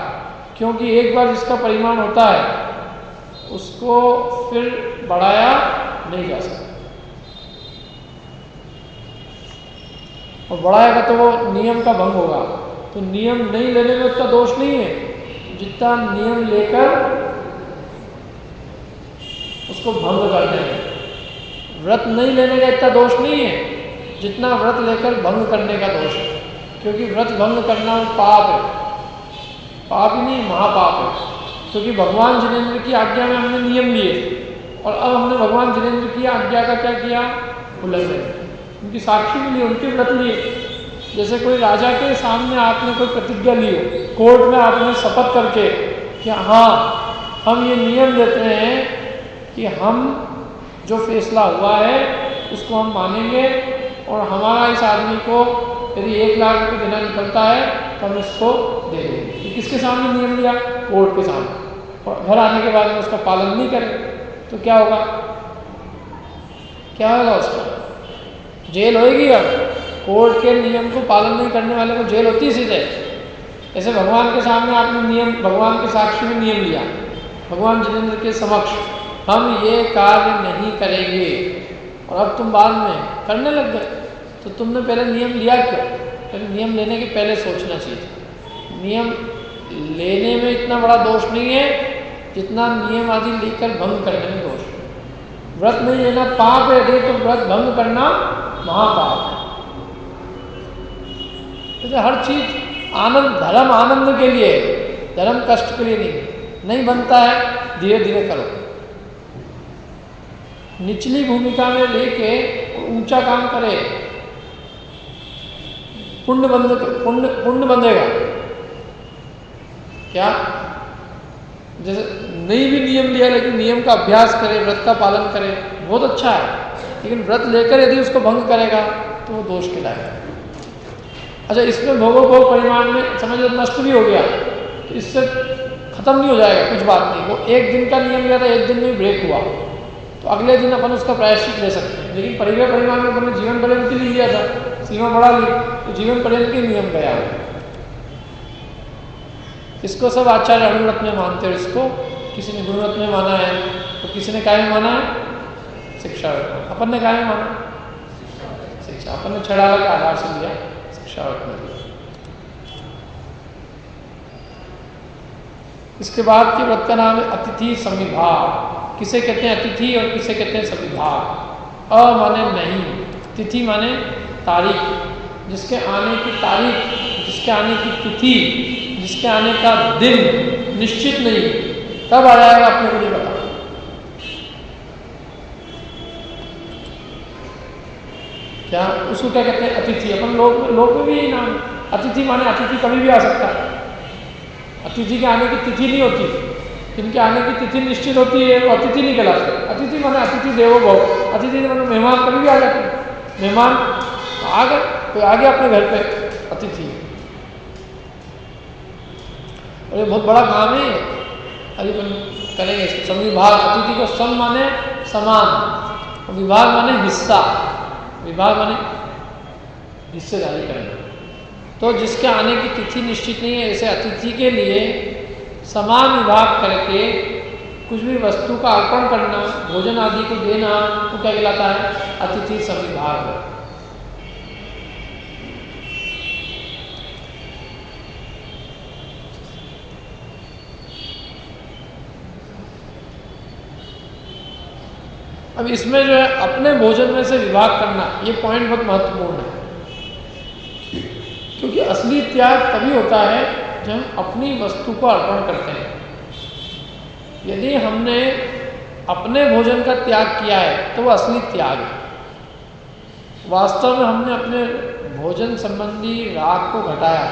क्योंकि एक बार जिसका परिमाण होता है उसको फिर बढ़ाया नहीं जा सकता, और बढ़ाएगा तो वो नियम का भंग होगा। तो नियम नहीं लेने में उतना दोष नहीं है जितना नियम लेकर उसको भंग करने में। व्रत नहीं लेने का इतना दोष नहीं है जितना व्रत लेकर भंग करने का दोष है, क्योंकि व्रत भंग करना पाप है, पाप ही नहीं महापाप है। क्योंकि भगवान जिनेंद्र की आज्ञा में हमने नियम लिए और अब हमने भगवान जिनेंद्र की आज्ञा का क्या किया? उल्लंघन। उनकी साक्षी मिली, उनके व्रत लिए। जैसे कोई राजा के सामने आपने कोई प्रतिज्ञा ली हो, कोर्ट में आपने शपथ करके कि हाँ हम ये नियम देते हैं कि हम जो फैसला हुआ है उसको हम मानेंगे और हमारा इस आदमी को यदि 1 लाख रुपये देना निकलता है तो हम इसको दे देंगे। ये किसके सामने नियम लिया? कोर्ट के सामने। और घर आने के बाद में उसका पालन नहीं करें तो क्या होगा? क्या होगा? उसका जेल होएगी। अब कोर्ट के नियम को पालन नहीं करने वाले को जेल होती है सीधे। ऐसे भगवान के सामने आपने नियम, भगवान के साक्षी में नियम लिया, भगवान जितेंद्र के समक्ष हम ये कार्य नहीं करेंगे, और अब तुम बाद में करने लग गए। तो तुमने पहले नियम लिया क्यों? पहले नियम लेने के पहले सोचना चाहिए। नियम लेने में इतना बड़ा दोष नहीं है जितना नियम आदि लेकर भंग करने में दोष है। व्रत नहीं लेना पाप है, यदि तो व्रत भंग करना महापाप है। तो हर चीज आनंद, धर्म आनंद के लिए, धर्म कष्ट के लिए नहीं बनता है। धीरे धीरे करो। निचली भूमिका में लेके ऊंचा काम करे, पुण्य बंधेगा। क्या? जैसे नहीं भी नियम लिया लेकिन नियम का अभ्यास करे, व्रत का पालन करे, बहुत अच्छा है। लेकिन व्रत लेकर यदि उसको भंग करेगा तो वो दोष खिलाएगा। अच्छा, इसमें भोगो भोग परिमाण में समझ लो नष्ट भी हो गया तो इससे खत्म नहीं हो जाएगा, कुछ बात नहीं। वो 1 दिन का नियम लिया था, 1 दिन में ब्रेक हुआ तो अगले दिन अपन उसका प्रायश्चित ले सकते हैं। लेकिन परिव्यय परिमाण में अपन ने जीवन पर्यंत के लिए लिया था, सीमा बढ़ा ली तो जीवन पर्यंत के नियम गया। इसको सब आचार्य अणुव्रत में मानते हैं। इसको किसी ने गुरुव्रत में माना है तो किसी ने काय में माना है? शिक्षा। अपन ने काय में माना? शिक्षा। अपन ने छड़ाला के आधार से लिया, शिक्षा में लिया। इसके बाद के व्रत का नाम है अतिथि समिभाग। किसे कहते हैं अतिथि और किसे कहते हैं समिभाग? अ माने नहीं, तिथि माने तारीख, जिसके आने की तारीख, जिसके आने की तिथि, जिसके आने का दिन निश्चित नहीं, कब आ जाएगा अपने को नहीं पता। क्या उसको क्या कहते हैं? अतिथि। अपन लोग में भी यही नाम। अतिथि माने अतिथि कभी भी आ सकता है। अतिथि के आने की तिथि नहीं होती, जिनके आने की तिथि निश्चित होती है वो अतिथि नहीं कहलाते। अतिथि माने अतिथि देवो भव। अतिथि माने मेहमान कभी भी आ जाते हैं। मेहमान आ गए, कोई आ गया अपने घर पे, अतिथि। और ये बहुत बड़ा काम है, अभी करेंगे इसको। समिभाग, अतिथि को सम माने समान, विभाग माने हिस्सा, विभाग माने हिस्सेदारी करना। तो जिसके आने की तिथि निश्चित नहीं है, ऐसे अतिथि के लिए समान विभाग करके कुछ भी वस्तु का अर्पण करना, भोजन आदि को देना, तो क्या कहलाता है? अतिथि समिभाग। अब इसमें जो है अपने भोजन में से विभाग करना, ये पॉइंट बहुत महत्वपूर्ण है। क्योंकि असली त्याग तभी होता है जब हम अपनी वस्तु को अर्पण करते हैं। यदि हमने अपने भोजन का त्याग किया है तो वह असली त्याग है। वास्तव में हमने अपने भोजन संबंधी राग को घटाया,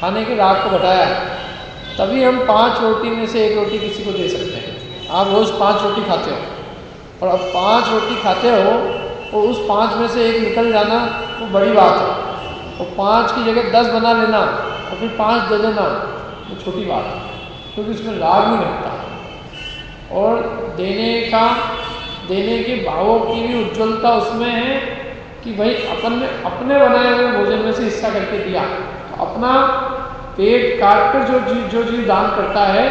खाने के राग को घटाया, तभी हम 5 रोटी में से 1 रोटी किसी को दे सकते हैं। आप रोज़ 5 रोटी खाते हो और अब 5 रोटी खाते हो और उस 5 में से 1 निकल जाना वो बड़ी बात है, और 5 की जगह 10 बना लेना और फिर 5 दे देना वो छोटी बात है, क्योंकि उसमें राग नहीं घटता। और देने के भावों की भी उज्ज्वलता उसमें है कि भाई अपन ने अपने बनाए हुए भोजन में से हिस्सा करके दिया। तो अपना पेट काट कर जो चीज़ दान करता है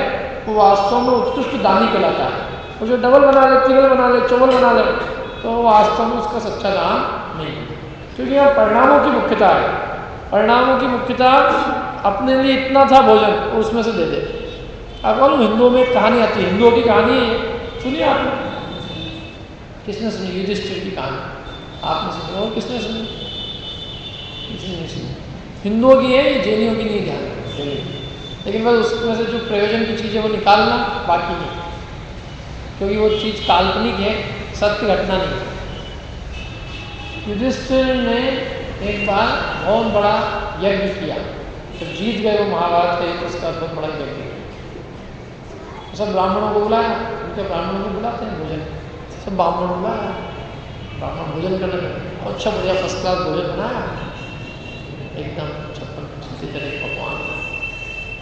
वो वास्तव में उत्कृष्ट दानी कहलाता है। और जो डबल बना ले, तिगल बना ले, चौबल बना ले, तो वास्तव में उसका सच्चा दान नहीं है। क्योंकि यहाँ परिणामों की मुख्यता है। परिणामों की मुख्यता अपने लिए इतना था भोजन और उसमें से दे दे। अब बोलो हिंदुओं में एक कहानी आती है, हिंदुओं की कहानी है, सुनिए आपने? किसने सुनी? युधिष्ठिर की कहानी आपने सुनी? और किसने सुनी? किसने नहीं सुनी? हिंदुओं की है, जैनियों की नहीं ध्यान। लेकिन बस उसमें से जो प्रयोजन की चीज़ है वो निकालना, बाकी नहीं, क्योंकि वो चीज़ काल्पनिक है, सत्य घटना नहीं है। युधिष्ठिर ने एक बार बहुत बड़ा यज्ञ किया, जब जीत गए वो महाभारत के, उसका बहुत बड़ा यज्ञ किया। सब ब्राह्मणों को बुलाया, उनके ब्राह्मणों को बुलाते हैं भोजन, सब ब्राह्मणों बुलाया, ब्राह्मण भोजन करने लगे और अच्छा बढ़िया फर्स्ट क्लास भोजन बनाया, एकदम छप्पन किसी तरह पकवान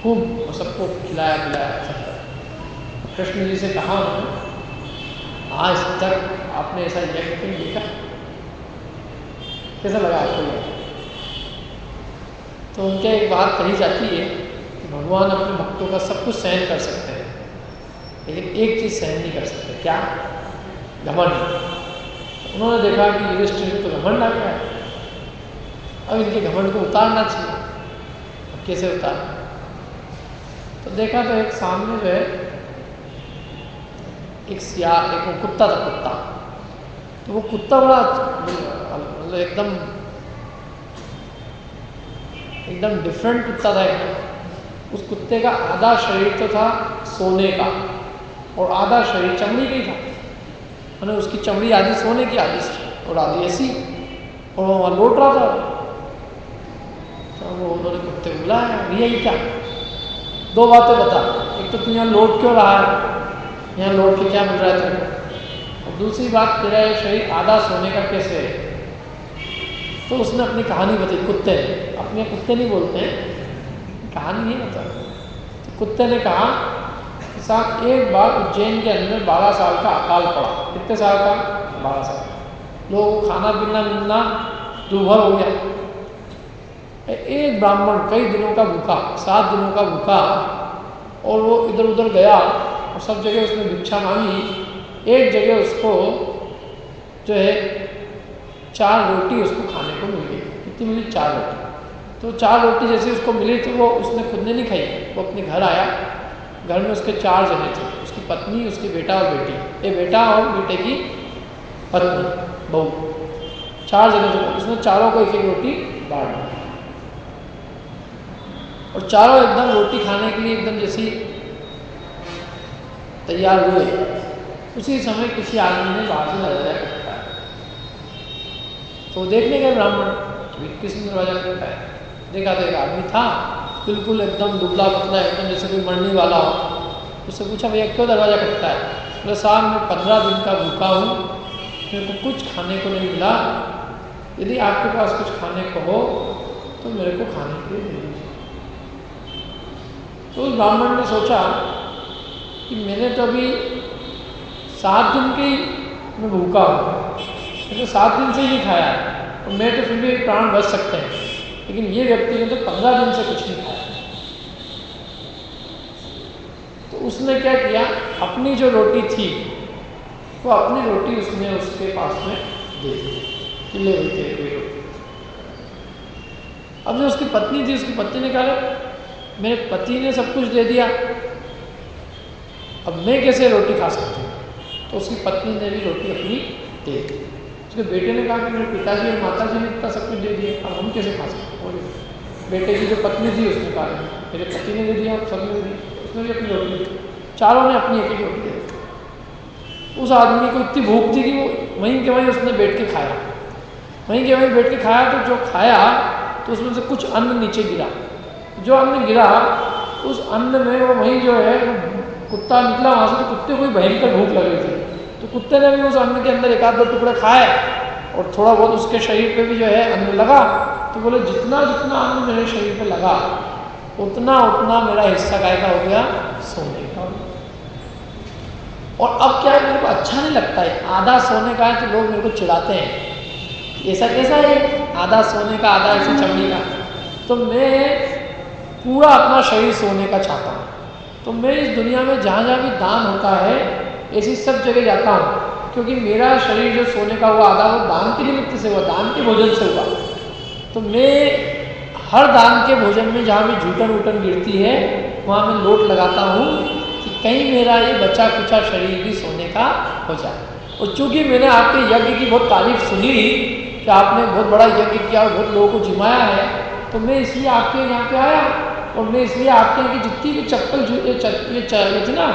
खूब सबको खिलाया पिलाया सब। कृष्ण जी से कहा उन्होंने, आज तक आपने ऐसा यज्ञ क्यों देखा, कैसा लगा आपको यह? तो उनके एक बात कही जाती है कि भगवान अपने भक्तों का सब कुछ सहन कर सकते हैं, लेकिन एक चीज़ सहन नहीं कर सकते, क्या? घमंड। उन्होंने देखा कि युधिष्ठिर तो घमंड आ गया है, अब इनके घमंड को उतारना चाहिए। अब कैसे उतार? तो देखा तो एक सामने जो है एक सियार, एक कुत्ता था, कुत्ता। तो वो कुत्ता बड़ा मतलब एकदम डिफरेंट कुत्ता था एकदम। उस कुत्ते का आधा शरीर तो था सोने का और आधा शरीर चमड़ी का ही था, मैंने उसकी चमड़ी आधी सोने की आधी और आधी ऐसी, और वो वहाँ लौट रहा था। तो वो उन्होंने कुत्ते को बुलाया, भैया ये क्या? दो बातें बता, एक तो तू यहाँ लौट क्यों रहा है, यहाँ लौट के क्या मिल रहा है तेरे को, और दूसरी बात तेरा ये शरीर आधा सोने का कैसे है? तो उसने अपनी कहानी बताई, कुत्ते ने, अपने कुत्ते नहीं बोलते हैं, कहानी नहीं बता। तो कुत्ते ने कहा कि साहब एक बार उज्जैन के अंदर 12 साल का अकाल पड़ा। कितने साल का? 12 साल। लोगों को खाना पीना मिलना दूभर हो गया। एक ब्राह्मण कई दिनों का भूखा, 7 दिनों का भूखा, और वो इधर उधर गया और सब जगह उसने भिक्षा मांगी। एक जगह उसको जो है 4 रोटी उसको खाने को मिल गई। कितनी मिली? 4 रोटी। तो 4 रोटी जैसे उसको मिली तो वो उसने खुद ने नहीं खाई, वो अपने घर आया। घर में उसके 4 जने थे, उसकी पत्नी, उसकी बेटा और बेटी, ये बेटा और बेटे की पत्नी, बहू, 4 जने थे। उसने चारों को एक एक रोटी बांट दी और चारों एकदम रोटी खाने के लिए एकदम जैसी तैयार हुए। उसी समय किसी आदमी ने बाहर से दरवाजा खटखटाया। तो देखने गए ब्राह्मण, किसने दरवाजा खटखटाया? देखा तो एक आदमी था, बिल्कुल एकदम दुबला पतला, एकदम जैसे कोई मरने वाला हो। उससे पूछा, भैया क्यों दरवाजा खटखटाया? बोले साहब मैं 15 दिन का भूखा हूँ, मेरे को कुछ खाने को नहीं मिला, यदि आपके पास कुछ खाने को हो तो मेरे को खाने के लिए दे दीजिए। तो उस ब्राह्मण ने सोचा कि मैंने तो अभी 7 दिन के ही मैं भूखा हूँ, मैंने तो 7 दिन से ही नहीं खाया और मैं तो फिर भी प्राण बच सकते हैं, लेकिन ये व्यक्ति ने तो 15 दिन से कुछ नहीं खाया। तो उसने क्या किया, अपनी जो रोटी थी वो अपनी रोटी उसने उसके पास में दे दी कि ले तेरी रोटी। अब जो उसकी पत्नी थी, उसकी पत्नी ने कहा, मेरे पति ने सब कुछ दे दिया, अब मैं कैसे रोटी खा सकती हूँ? तो उसकी पत्नी ने भी रोटी अपनी दे दी। उसके बेटे ने कहा कि मेरे पिताजी और माताजी ने इतना सब कुछ दे दिया, अब हम कैसे खा सकते हैं? बेटे की जो पत्नी थी उसने कहा मेरे पति ने दे दिया, सब ने दे दिया, उसने भी अपनी रोटी दी। चारों ने अपनी एक एक रोटी दे दी। उस आदमी को इतनी भूख थी कि वो वहीं के वहीं उसने बैठ के खाया, वहीं के वहीं बैठ के खाया। तो जो खाया तो उसमें से कुछ अन्न नीचे गिरा, जो अन्न गिरा उस अन्न में वो वहीं जो है कुत्ता निकला वहाँ से, तो कुत्ते को भयंकर भूख लग रही थी। तो कुत्ते ने भी उस अन्न के अंदर 1-2 टुकड़े खाए और थोड़ा बहुत उसके शरीर पे भी जो है अन्न लगा। तो बोले जितना जितना अन्न मेरे शरीर पे लगा उतना उतना मेरा हिस्सा काय का हो गया? सोने का। और अब क्या है, मेरे को अच्छा नहीं लगता है, आधा सोने का है तो लोग मेरे को चिढ़ाते हैं, ऐसा कैसा है आधा सोने का आधा ऐसी चमड़ी का। तो मैं पूरा अपना शरीर सोने का चाहता हूँ। तो मैं इस दुनिया में जहाँ जहाँ भी दान होता है ऐसी सब जगह जाता हूँ, क्योंकि मेरा शरीर जो सोने का हुआ आधा वो दान के निमित्त से हुआ, दान के भोजन से हुआ। तो मैं हर दान के भोजन में जहाँ भी झूठन वूटन गिरती है वहाँ मैं लोट लगाता हूँ कि कहीं मेरा ये बचा कुचा शरीर भी सोने का हो जाए। और चूँकि मैंने आपके यज्ञ की बहुत तारीफ सुनी कि आपने बहुत बड़ा यज्ञ किया और बहुत लोगों को जिमाया है, तो मैं इसलिए आपके यहाँ पे आया। और मैं इसलिए आपके यहाँ की जितनी भी चप्पल ये थी ना,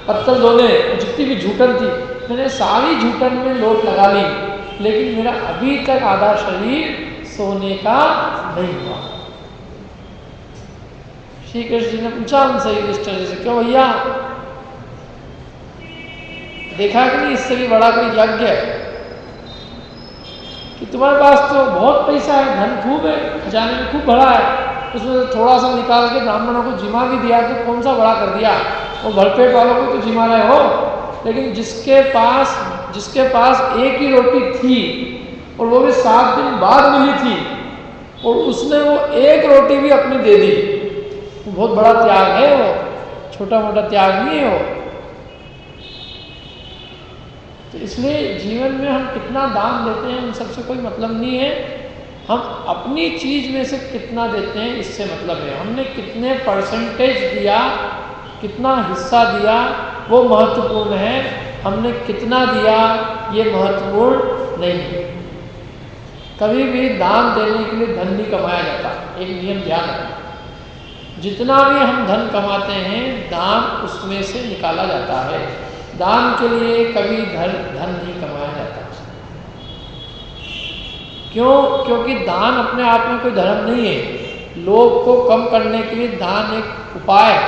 पत्तल धोने, जितनी भी झूठन थी, मैंने सारी झूठन में लोट लगा ली, लेकिन मेरा अभी तक आधा शरीर सोने का नहीं हुआ। श्री कृष्ण जी ने पूछा उनसे युधिष्ठिर से, क्यों भैया देखा कि नहीं इससे भी बड़ा कोई यज्ञ है कि तुम्हारे पास तो बहुत पैसा है, धन खूब है, जाने में खूब बड़ा है, उसमें से थोड़ा सा निकाल के ब्राह्मणों को जिमा भी दिया तो कौन सा बड़ा कर दिया, वो भरपेट वालों को तो जिमा रहे हो। लेकिन जिसके पास एक ही रोटी थी और वो भी 7 दिन बाद मिली थी और उसने वो एक रोटी भी अपनी दे दी, वो बहुत बड़ा त्याग है, वो छोटा मोटा त्याग नहीं है वो। तो इसलिए जीवन में हम कितना दान देते हैं उन सबसे कोई मतलब नहीं है, हम अपनी चीज में से कितना देते हैं इससे मतलब है। हमने कितने परसेंटेज दिया, कितना हिस्सा दिया वो महत्वपूर्ण है, हमने कितना दिया ये महत्वपूर्ण नहीं है। कभी भी दान देने के लिए धन नहीं कमाया जाता, एक नियम ध्यान रखना, जितना भी हम धन कमाते हैं दान उसमें से निकाला जाता है, दान के लिए कभी धन नहीं कमाया जाता। क्यों? क्योंकि दान अपने आप में कोई धर्म नहीं है, लोभ को कम करने के लिए दान एक उपाय है,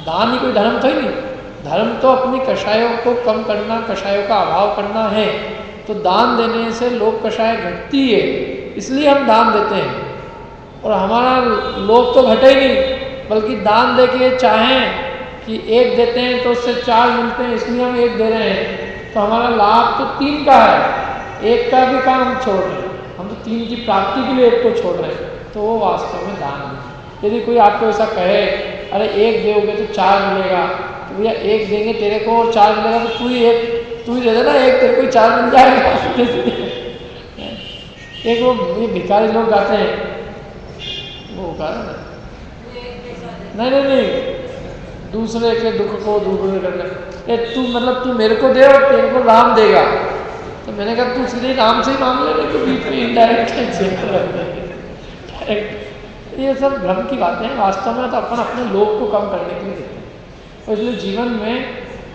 दान ही कोई धर्म तो ही नहीं। धर्म तो अपनी कषायों को कम करना, कषायों का अभाव करना है, तो दान देने से लोभ कषाय घटती है, इसलिए हम दान देते हैं। और हमारा लोभ तो घटे ही नहीं, बल्कि दान दे के चाहें कि एक देते हैं तो उससे 4 मिलते हैं, इसलिए हम एक दे रहे हैं, तो हमारा लाभ तो 3 का है, एक का भी काम हम छोड़ रहे हैं, हम तो 3 की प्राप्ति के लिए एक को छोड़ रहे हैं, तो वो वास्तव में दान नहीं। यदि कोई आपको ऐसा कहे अरे एक दोगे तो 4 मिलेगा, तो भैया एक देंगे तेरे को और 4 मिलेगा, तो तू ही दे देना, एक तेरे को 4 मिल जाएगा। एक वो ये भिखारी लोग गाते हैं, वो गा नहीं, दूसरे के दुख को दूर करना, तू मेरे को दे और तेरे को राम देगा। तो मैंने कहा तू सीधे राम से ही मांग ले, तो बीच में इनडायरेक्ट ये सब भ्रम की बातें हैं। वास्तव में तो अपन अपने लोभ को कम करने के लिए देते हैं। और इसलिए जीवन में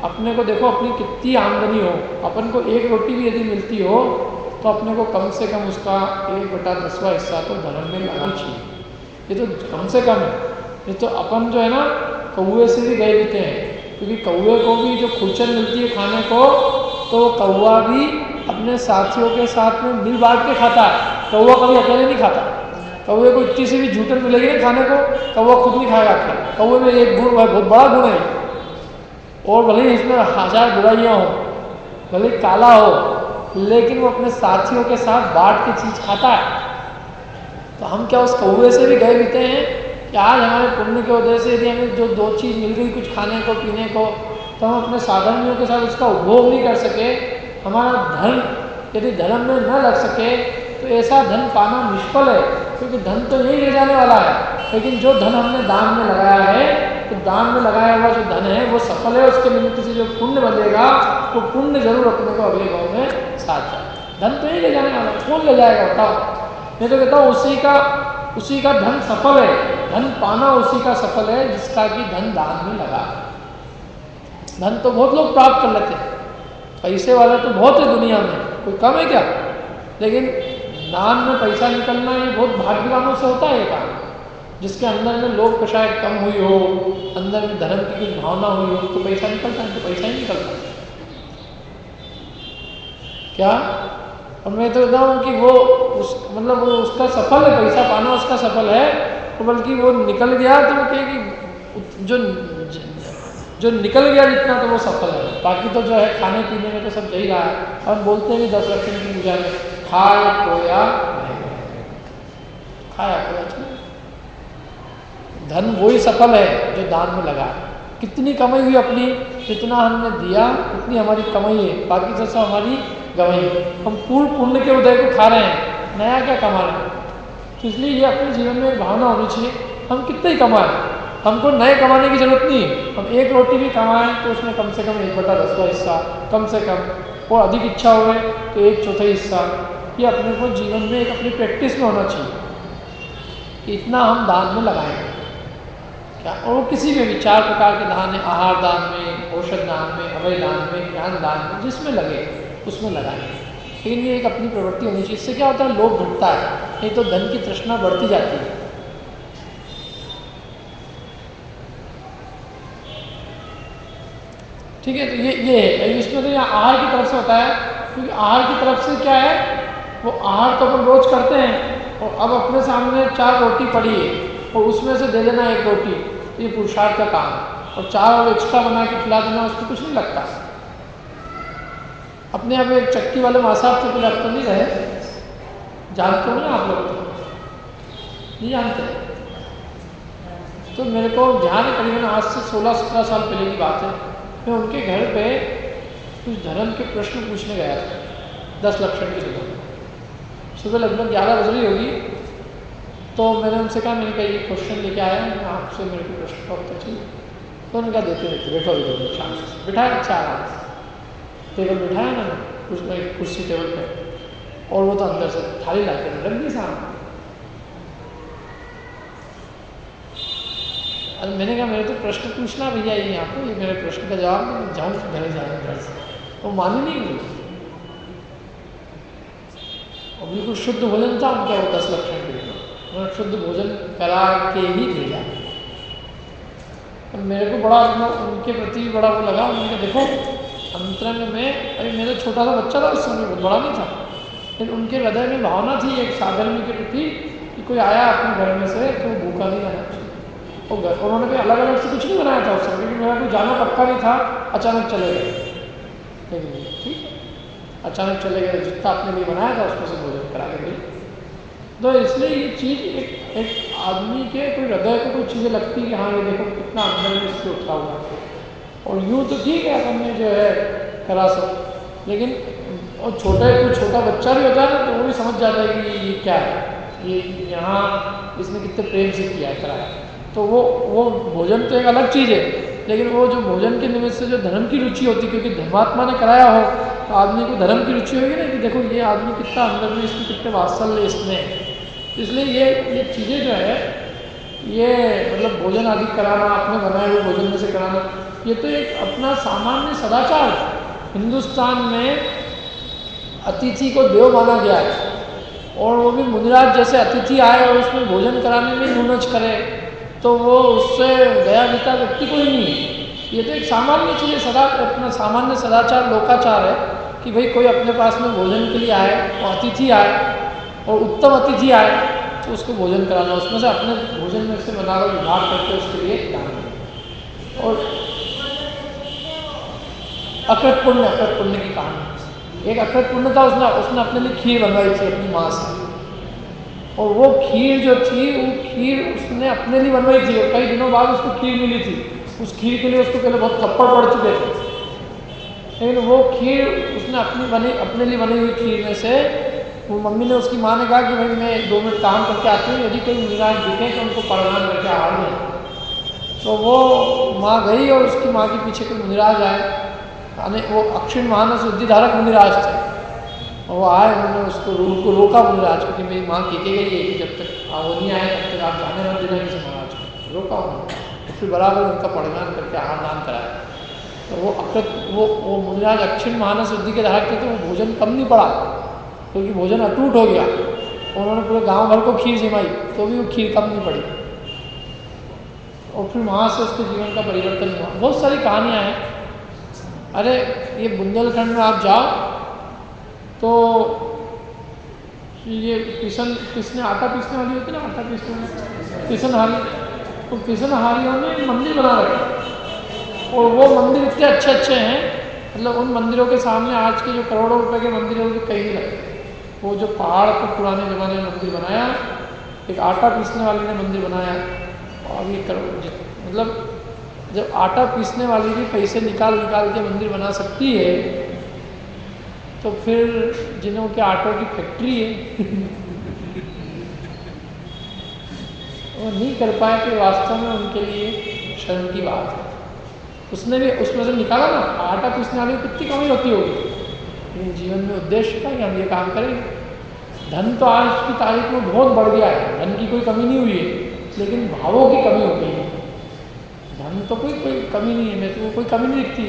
अपने को देखो, अपनी कितनी आमदनी हो, अपन को एक रोटी भी यदि मिलती हो तो अपने को कम से कम उसका 1/10वां हिस्सा तो धर्म में लगाना चाहिए। ये तो कम से कम है। ये तो अपन जो है ना कौए से भी गए बीते हैं, क्योंकि कौए को भी जो खुरचन मिलती है खाने को, तो कौआ भी अपने साथियों के साथ में मिल बांट के खाता है, कौआ कभी अकेले नहीं खाता। कौए को इतनी सी भी झूठन मिलेगी ना खाने को, कौआ खुद नहीं खाएगा अकेले। कौए में एक गुण है, बहुत बड़ा गुण है, और भले ही इसमें 1000 बुराइयाँ हो, भले ही काला हो, लेकिन वो अपने साथियों के साथ बांट के चीज खाता है। तो हम क्या उस कौए से भी गए बीते हैं कि आज हमारे पुण्य की वजह से यदि हमें जो 2 चीज़ मिल गई कुछ खाने को पीने को, तो हम अपने साधर्मियों के साथ उसका उपभोग नहीं कर सके। हमारा धन यदि धर्म में न लग सके तो ऐसा धन पाना निष्फल है, क्योंकि धन तो यही ले जाने वाला है। लेकिन जो धन हमने दान में लगाया है, तो दान में लगाया हुआ जो धन है वो सफल है, उसके निमित्त से जो पुण्य बनेगा वो पुण्य जरूर अपने को अगले गाँव में साथ जाए। धन तो यही ले जाने वाला, कौन ले जाएगा बताओ? मैं तो कहता हूँ उसी का धन सफल है, धन पाना उसी का सफल है जिसका कि धन दान में लगा। धन तो बहुत लोग प्राप्त कर लेते हैं, पैसे वाले तो बहुत है दुनिया में, कोई कम है क्या? लेकिन दान में पैसा निकलना ये बहुत भाग्यवानों से होता है ये काम, जिसके अंदर में लोभ कषाय कम हुई हो, अंदर में धर्म की कुछ भावना हुई हो, तो पैसा निकलता है, तो पैसा ही निकलता है क्या? और मैं तो कहता हूँ कि वो उसका सफल है, पैसा पाना उसका सफल है, तो बल्कि वो निकल गया तो वो कहे कि जो निकल गया जितना तो वो सफल है। बाकी तो जो है खाने पीने में तो सब यही रहा है। और बोलते हैं 10 लक्षण की पूजा में खाया खोया धन वही सफल है जो दान में लगा। कितनी कमाई हुई अपनी, जितना हमने दिया उतनी हमारी कमाई है, बाकी सब हमारी गवाई। हम पूर्ण पुण्य के उदय को खा रहे हैं, नया क्या कमा रहे हैं। तो इसलिए ये अपने जीवन में एक भावना होनी चाहिए, हम कितने ही कमाएं, हमको नए कमाने की जरूरत नहीं। हम एक रोटी भी कमाएं तो उसमें कम से कम 1/10वां हिस्सा कम से कम, और अधिक इच्छा हो तो 1/4 हिस्सा, ये अपने को जीवन में एक अपनी प्रैक्टिस में होना चाहिए कि इतना हम दान में लगाएंगे क्या। और वो किसी भी 4 प्रकार के दान है, आहार दान में, औषध दान में, अभय दान में, ज्ञान दान में, जिसमें लगे उसमें लगाएंगे। लेकिन ये एक अपनी प्रवृत्ति होनी चाहिए। इससे क्या होता है, लोभ घटता है, नहीं तो धन की तृष्णा बढ़ती जाती है। ठीक है, तो ये है इसमें। तो यहाँ आहार की तरफ से होता है, क्योंकि आहार की तरफ से क्या है, वो आहार तो अपन रोज करते हैं, और अब अपने सामने 4 रोटी पड़ी है और उसमें से दे देना 1 रोटी, तो ये पुरुषार्थ का काम है। और 4 और एक्स्ट्रा बना के खिला देना, उसको कुछ नहीं लगता। अपने यहाँ पे एक चक्की वाले मासाब से कोई लगता नहीं रहे, जानते हो ना आप लोग? नहीं जानते? तो मेरे को ध्यान है, करीबन आज से 16-17 साल पहले की बात है, मैं उनके घर पे कुछ धर्म के प्रश्न पूछने गया था 10 लक्षण की सुबह लगभग 11 बज रही होगी। तो मैंने उनसे कहा, मैंने कहा ये क्वेश्चन लेके आया हूँ, मैं आपसे मेरे को प्रश्न का उत्तर चाहिए। तो उन्होंने कहा देते देते बैठो इधर शाम से, बिठाया अच्छा आराम से, टेबल बिठाया ना कुर्सी टेबल पे, और वो तो अंदर से थाली ला के रख दी सामने। अरे मैंने कहा मेरे तो प्रश्न पूछना भैया ये यहाँ पे, ये मेरे प्रश्न का जवाब नहीं, जाऊँ घर जाऊँ घर से। वो मानी नहीं गई, और बिल्कुल शुद्ध भोजन था उनका, वो 10 लक्षण भेजना, उन्होंने शुद्ध भोजन करा के ही भेजा। मेरे को बड़ा उनके प्रति बड़ा वो लगा। उन्होंने देखो अंतरंग में, अरे मेरा छोटा सा बच्चा था उस समय, बहुत बड़ा नहीं था, लेकिन उनके हृदय में भावना थी एक साधर्मी के प्रति कि कोई आया अपने घर में से तो भूखा नहीं रहना चाहिए। और उन्होंने कोई अलग अलग से कुछ नहीं बनाया था उस समय, क्योंकि मेरा कोई जाना पक्का नहीं था, अचानक चले गए। लेकिन ठीक है, अचानक चले गए, जितना अपने लिए बनाया था उसमें से भोजन करा के गए। तो इसलिए ये चीज़ एक आदमी के कोई हृदय को कोई चीज़ें लगती है कि हाँ ये देखो कितना अंदर में इससे उठा हुआ है। और यूँ तो ठीक है अपन ने जो है करा सब, लेकिन और कोई छोटा बच्चा भी होता है ना, तो वो भी समझ जाता है कि ये क्या है, ये यहाँ इसने कितने प्रेम से किया है, कराया। तो वो भोजन तो एक अलग चीज़ है, लेकिन वो जो भोजन के निमित्त से जो धर्म की रुचि होती है, क्योंकि धर्मात्मा ने कराया हो तो आदमी को धर्म की रुचि होगी ना, कि देखो ये आदमी कितना अंदर में, इसकी कितने वात्सल्य इसमें। इसलिए ये चीज़ें जो है, ये मतलब भोजन आदि कराना, अपने बनाए हुए भोजन में से कराना, ये तो एक अपना सामान्य सदाचार है। हिंदुस्तान में अतिथि को देव माना गया है, और वो भी मुनिराज जैसे अतिथि आए और उसमें भोजन कराने में न्यूनज करे, तो वो उससे गया बीता व्यक्ति कोई नहीं है। ये तो एक सामान्य चीज़ है, अपना सामान्य सदाचार लोकाचार है कि भाई कोई अपने पास में भोजन के लिए आए, वो अतिथि आए और उत्तम अतिथि आए तो उसको भोजन कराना, उसमें से अपने भोजन में से बना कर विभाग करके उसके लिए दान दें। और अकृत पुण्य की कहानी, एक अकृत पुण्य था, उसने अपने लिए खीर बनवाई थी अपनी माँ से, और वो खीर जो थी, वो खीर उसने अपने लिए बनवाई थी, और कई दिनों बाद उसको खीर मिली थी। उस खीर के लिए उसको पहले बहुत थप्पड़ पड़ चुके थे, लेकिन वो खीर उसने अपने लिए बनी हुई खीर में से, वो मम्मी ने, उसकी माँ ने कहा कि भाई मैं 2 मिनट काम करके आती हूँ, यदि कोई मुनिराज दिखे तो उनको प्रणाम करके आहार दें। तो वो माँ गई और उसकी माँ के पीछे कोई मुनिराज आए, वो अक्षिण महानस सिद्धिधारक मुनिराज थे, और वो आए, उन्होंने उसको रोका मुनिराज को कि मेरी माँ कहती गई है कि जब तक वो नहीं आए तब तक आप जाने मत देना किसी महाराज को, रोका उन्होंने। तो फिर बराबर उनका प्रणाम करके आहार दान कराया। तो वो मुनिराज अक्षिण महानस सिद्धि के धारक थे, तो वो भोजन कम नहीं पड़ा, क्योंकि भोजन अटूट हो गया। उन्होंने पूरे गांव भर को खीर जमाई, तो भी वो खीर कम नहीं पड़ी, और फिर वहाँ से उसके जीवन का परिवर्तन हुआ। बहुत सारी कहानियाँ हैं। अरे ये बुंदेलखंड में आप जाओ तो ये पिसने आटा पीसने वाली होती है ना, आटा पीसने पिसनहारी, तो पिसनहारियों ने मंदिर बना रखे, और वो मंदिर इतने अच्छे हैं, मतलब उन मंदिरों के सामने आज के जो करोड़ों रुपए के मंदिर है वो कहीं नहीं लगते। वो जो पहाड़ पर पुराने ज़माने में मंदिर बनाया, एक आटा पीसने वाले ने मंदिर बनाया, और ये मतलब जब आटा पीसने वाली भी पैसे निकाल के मंदिर बना सकती है, तो फिर जिन्हों के आटों की फैक्ट्री है वो नहीं कर पाए, तो वास्तव में उनके लिए शर्म की बात है। उसने भी उसमें से निकाला ना, आटा पीसने वाली कितनी कमी होती होगी, लेकिन जीवन में उद्देश्य था कि हम ये काम करेंगे। धन तो आज की तारीख में बहुत बढ़ गया है, धन की कोई कमी नहीं हुई है, लेकिन भावों की कमी हो गई है। धन तो कोई कमी नहीं है, मैं तो कोई कमी नहीं दिखती।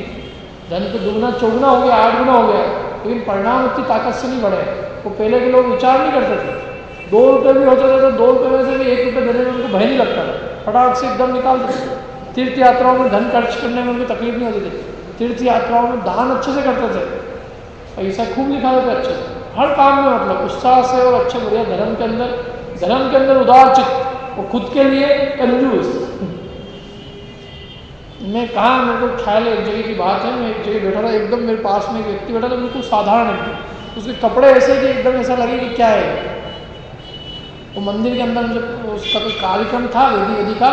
धन तो 2 चौगुना हो गया, 8 गुना हो गया, लेकिन परिणाम उतनी ताकत से नहीं बढ़े। वो पहले के लोग विचार नहीं करते थे, 2 रुपये भी होते थे तो 2 रुपये में से भी 1 रुपये देने में उनको भय नहीं लगता था, फटाक से एकदम निकाल देते। तीर्थ यात्राओं में धन खर्च करने में उनको तकलीफ नहीं होती थी। तीर्थ यात्राओं में दान अच्छे से करते थे, पैसा खूब निकालते थे अच्छे से, हर काम में मतलब उत्साह से और अच्छे बढ़िया धर्म के अंदर उदारचित और खुद के लिए कंजूस। मैं कहा, मेरे को ख्याल है एक जगह की बात है, मैं एक जगह बैठा था, एकदम मेरे पास में एक व्यक्ति बैठा था, बिल्कुल साधारण एकदम, उसके कपड़े ऐसे कि एकदम ऐसा लगे कि क्या है। वो मंदिर के अंदर जब उसका कोई कार्यक्रम था वेदी का,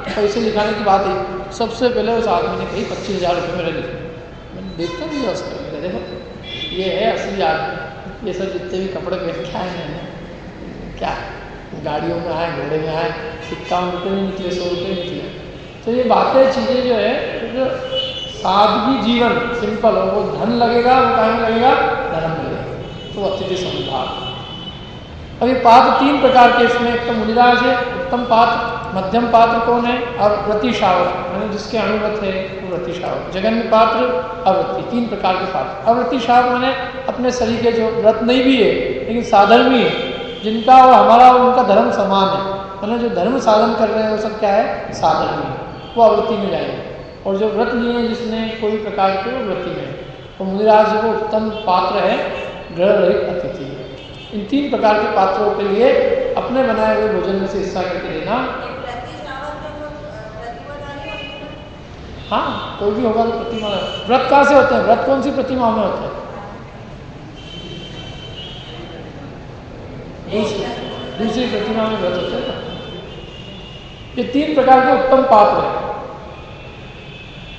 पैसे लिखाने की बात है, सबसे पहले उस आदमी ने कही 25,000 रुपये मेरे लिए। मैंने देखता भी उसका, देखो ये है असली आदमी, ये सब जितने भी कपड़े पहन के आए हैं क्या गाड़ियों में आए, घोड़े में आए, 51 रुपये में निकले, 100 रुपये निकले। तो ये बातें चीज़ें जो है, जो सादगी जीवन सिंपल हो, वो धन लगेगा, वो कहाँ में लगेगा, धर्म लगेगा। तो अतिथि समभाव। अब ये पात्र 3 प्रकार के इसमें, एक तो मुनिराज है, उत्तम पात्र, मध्यम पात्र कौन है, और व्रती शावक, यानी जिसके अनुव्रत है वो व्रती शावक। जगन्य पात्र, अव्रती, 3 प्रकार के पात्र। अव्रती शावक माने अपने शरीर के जो व्रत नहीं भी है लेकिन साधर्मी है, जिनका और हमारा उनका धर्म समान है, मतलब जो धर्म साधन कर रहे हैं वो सब क्या है, साधर्मी है, वो अव्रती में जाएंगे। और जो व्रत लिए हैं जिसने कोई प्रकार के, वो व्रती में है। तो मुनिराज वो उत्तम पात्र है, ग्रह रहित अतिथि है। इन 3 प्रकार के पात्रों के लिए अपने बनाए हुए भोजन में से हिस्सा करके देना। हाँ, कोई भी होगा तो प्रतिमा। व्रत कहाँ से होते हैं, व्रत कौन सी प्रतिमा में होते हैं, दूसरी प्रतिमा में व्रत होते हैं। ये 3 प्रकार के उत्तम पात्र हैं।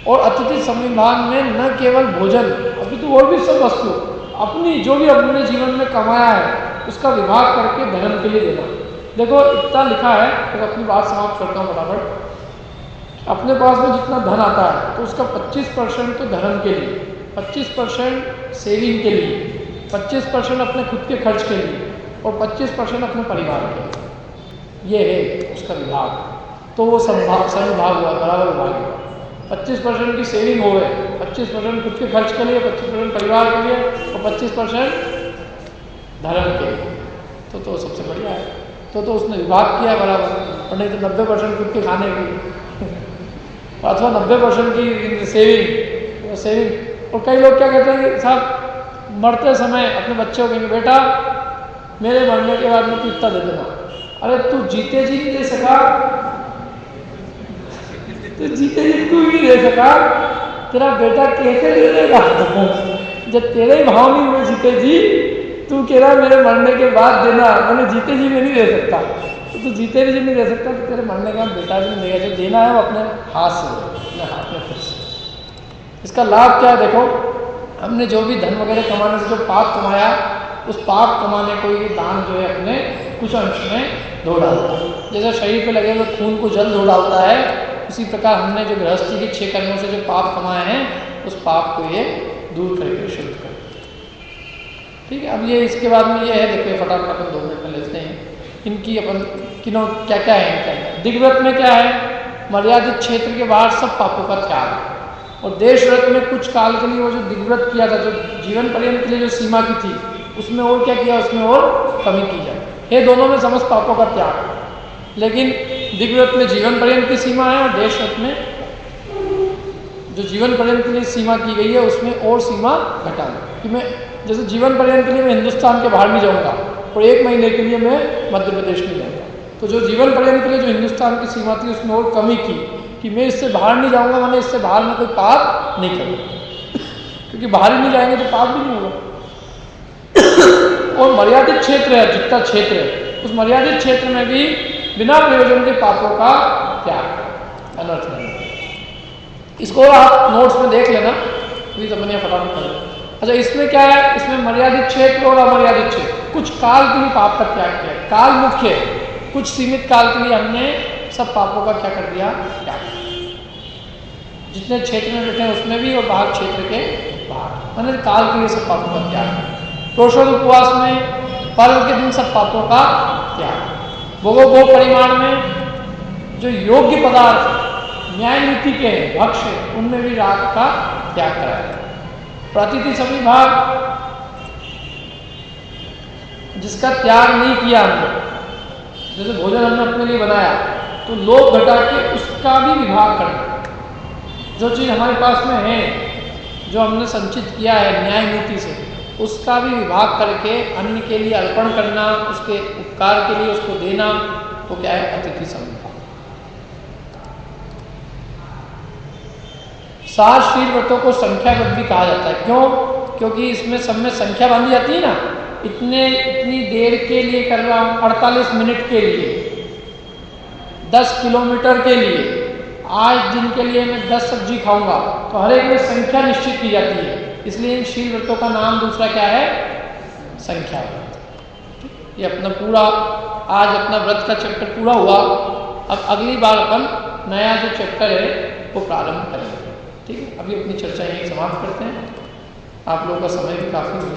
और अतिथि संविधान में न केवल भोजन, अभी तो और भी सब वस्तु, अपनी जो भी अपने जीवन में कमाया है उसका विभाग करके धर्म के लिए देना। देखो इतना लिखा है, तो अपनी बात समाप्त करता हूँ फटाफट। अपने पास में जितना धन आता है तो उसका 25% तो धर्म के लिए, 25% सेविंग के लिए, 25% अपने खुद के खर्च के लिए और 25% अपने परिवार के लिए। ये है उसका विभाग। तो वो समविभाग हुआ, बराबर विभाग हुआ। 25% की सेविंग हो गए, 25% खुद के खर्च के लिए, 25% परिवार के लिए और 25% धर्म के लिए। तो सबसे बढ़िया है। तो उसने विभाग किया बराबर, और नहीं तो 90% खुद के खाने की अथवा 90% की सेविंग। और कई लोग क्या कहते हैं कि साहब मरते समय अपने बच्चों को कहेंगे, बेटा मेरे मरने के बाद में तू इतना दे देना। अरे तू जीते जी नहीं दे सका, तो जीते जी तू ही दे सका, तेरा बेटा कैसे दे देगा? जब तेरे ही भाव नहीं हुए जीते जी, तू कह रहा मेरे मरने के बाद देना, मैंने जीते जी में नहीं दे सकता। तो तू जीते जी नहीं दे सकता, तो तेरे मरने के बाद बेटा भी नहीं देगा। जो देना है वो अपने हाथ से, अपने हाथ में खुद से। इसका लाभ क्या है देखो, हमने जो भी धन वगैरह कमाने से जो पाप कमाया, उस पाप कमाने को ये दान जो है अपने कुछ अंश में धो डालता है। जैसे शरीर पे लगे हुए खून को जल धो डालता है, उसी प्रकार हमने जो गृहस्थी के 6 कर्मों से जो पाप कमाए हैं, उस पाप को ये दूर करके शुद्ध करते हैं। ठीक है, अब ये इसके बाद में ये है, देखिए फटाफट अपन 2 मिनट में लेते हैं इनकी, अपन किनों क्या क्या है इनके अंदर। दिग्व्रत में क्या है, मर्यादित क्षेत्र के बाहर सब पापों का त्याग। और देश व्रत में कुछ काल के लिए वो जो दिग्व्रत किया था, जो जीवन पर्यंत के लिए जो सीमा की थी, उसमें और क्या किया, उसमें और कमी की जाए। ये दोनों में समस्त पापों का त्याग। लेकिन दिग्व्रत में जीवन पर्यंत की सीमा है, और देश व्रत में जो जीवन पर्यंत के लिए सीमा की गई है उसमें और सीमा घटा दी कि मैं जैसे जीवन पर्यंत के लिए मैं हिंदुस्तान के बाहर नहीं जाऊंगा और 1 महीने के लिए मैं मध्य प्रदेश नहीं जाऊंगा। तो जो जीवन पर्यंत के लिए जो हिंदुस्तान की सीमा थी उसमें और कमी की कि मैं इससे बाहर नहीं जाऊंगा, मैंने इससे बाहर में कोई पाप नहीं करूँगा, क्योंकि बाहर ही नहीं जाएंगे तो पाप भी नहीं होगा। और मर्यादित क्षेत्र है, जितना क्षेत्र है उस मर्यादित क्षेत्र में भी बिना प्रयोजन के पापों का त्याग, अनर्थ नहीं। इसको आप नोट्स में देख लेना, प्लीज अपने फटाफट कर लो। अच्छा, इसमें क्या है, इसमें मर्यादित क्षेत्र और अमर्यादित क्षेत्र, कुछ काल के लिए पाप का त्याग किया। काल मुख्य है, कुछ सीमित काल के लिए हमने सब पापों का क्या कर दिया, त्याग। जितने क्षेत्र में बैठे हैं उसमें भी और बाहर क्षेत्र के बाहर, मैंने काल के लिए सब पापों का त्याग। प्रोषद उपवास में पर्व के दिन सब पापों का त्याग। भोगो परिमाण में जो योग्य पदार्थ न्याय नीति के भक्ष उनमें भी राग का त्याग कराया। प्रतिथि सविभाग, जिसका त्याग नहीं किया हमने, जैसे भोजन हमने अपने लिए बनाया तो लोभ घटा के उसका भी विभाग करना। जो चीज़ हमारे पास में है जो हमने संचित किया है न्याय नीति से, उसका भी विभाग करके अन्य के लिए अर्पण करना, उसके उपकार के लिए उसको देना, वो क्या है, अतिथि समर्पण। सहस्रशील व्रतों को संख्याबद्ध भी कहा जाता है। क्यों? क्योंकि इसमें सब में संख्या बांधी जाती है ना, इतनी देर के लिए कर रहा हूँ, 48 मिनट के लिए, 10 किलोमीटर के लिए, आज दिन के लिए मैं 10 सब्जी खाऊंगा, तो हर एक में संख्या निश्चित की जाती है। इसलिए इन शील व्रतों का नाम दूसरा क्या है, संख्या व्रत। ये अपना पूरा आज अपना व्रत का चैप्टर पूरा हुआ। अब अगली बार अपन नया जो चैप्टर है वो प्रारंभ करेंगे। ठीक है, अभी अपनी चर्चा यहीं समाप्त करते हैं। आप लोगों का समय भी काफ़ी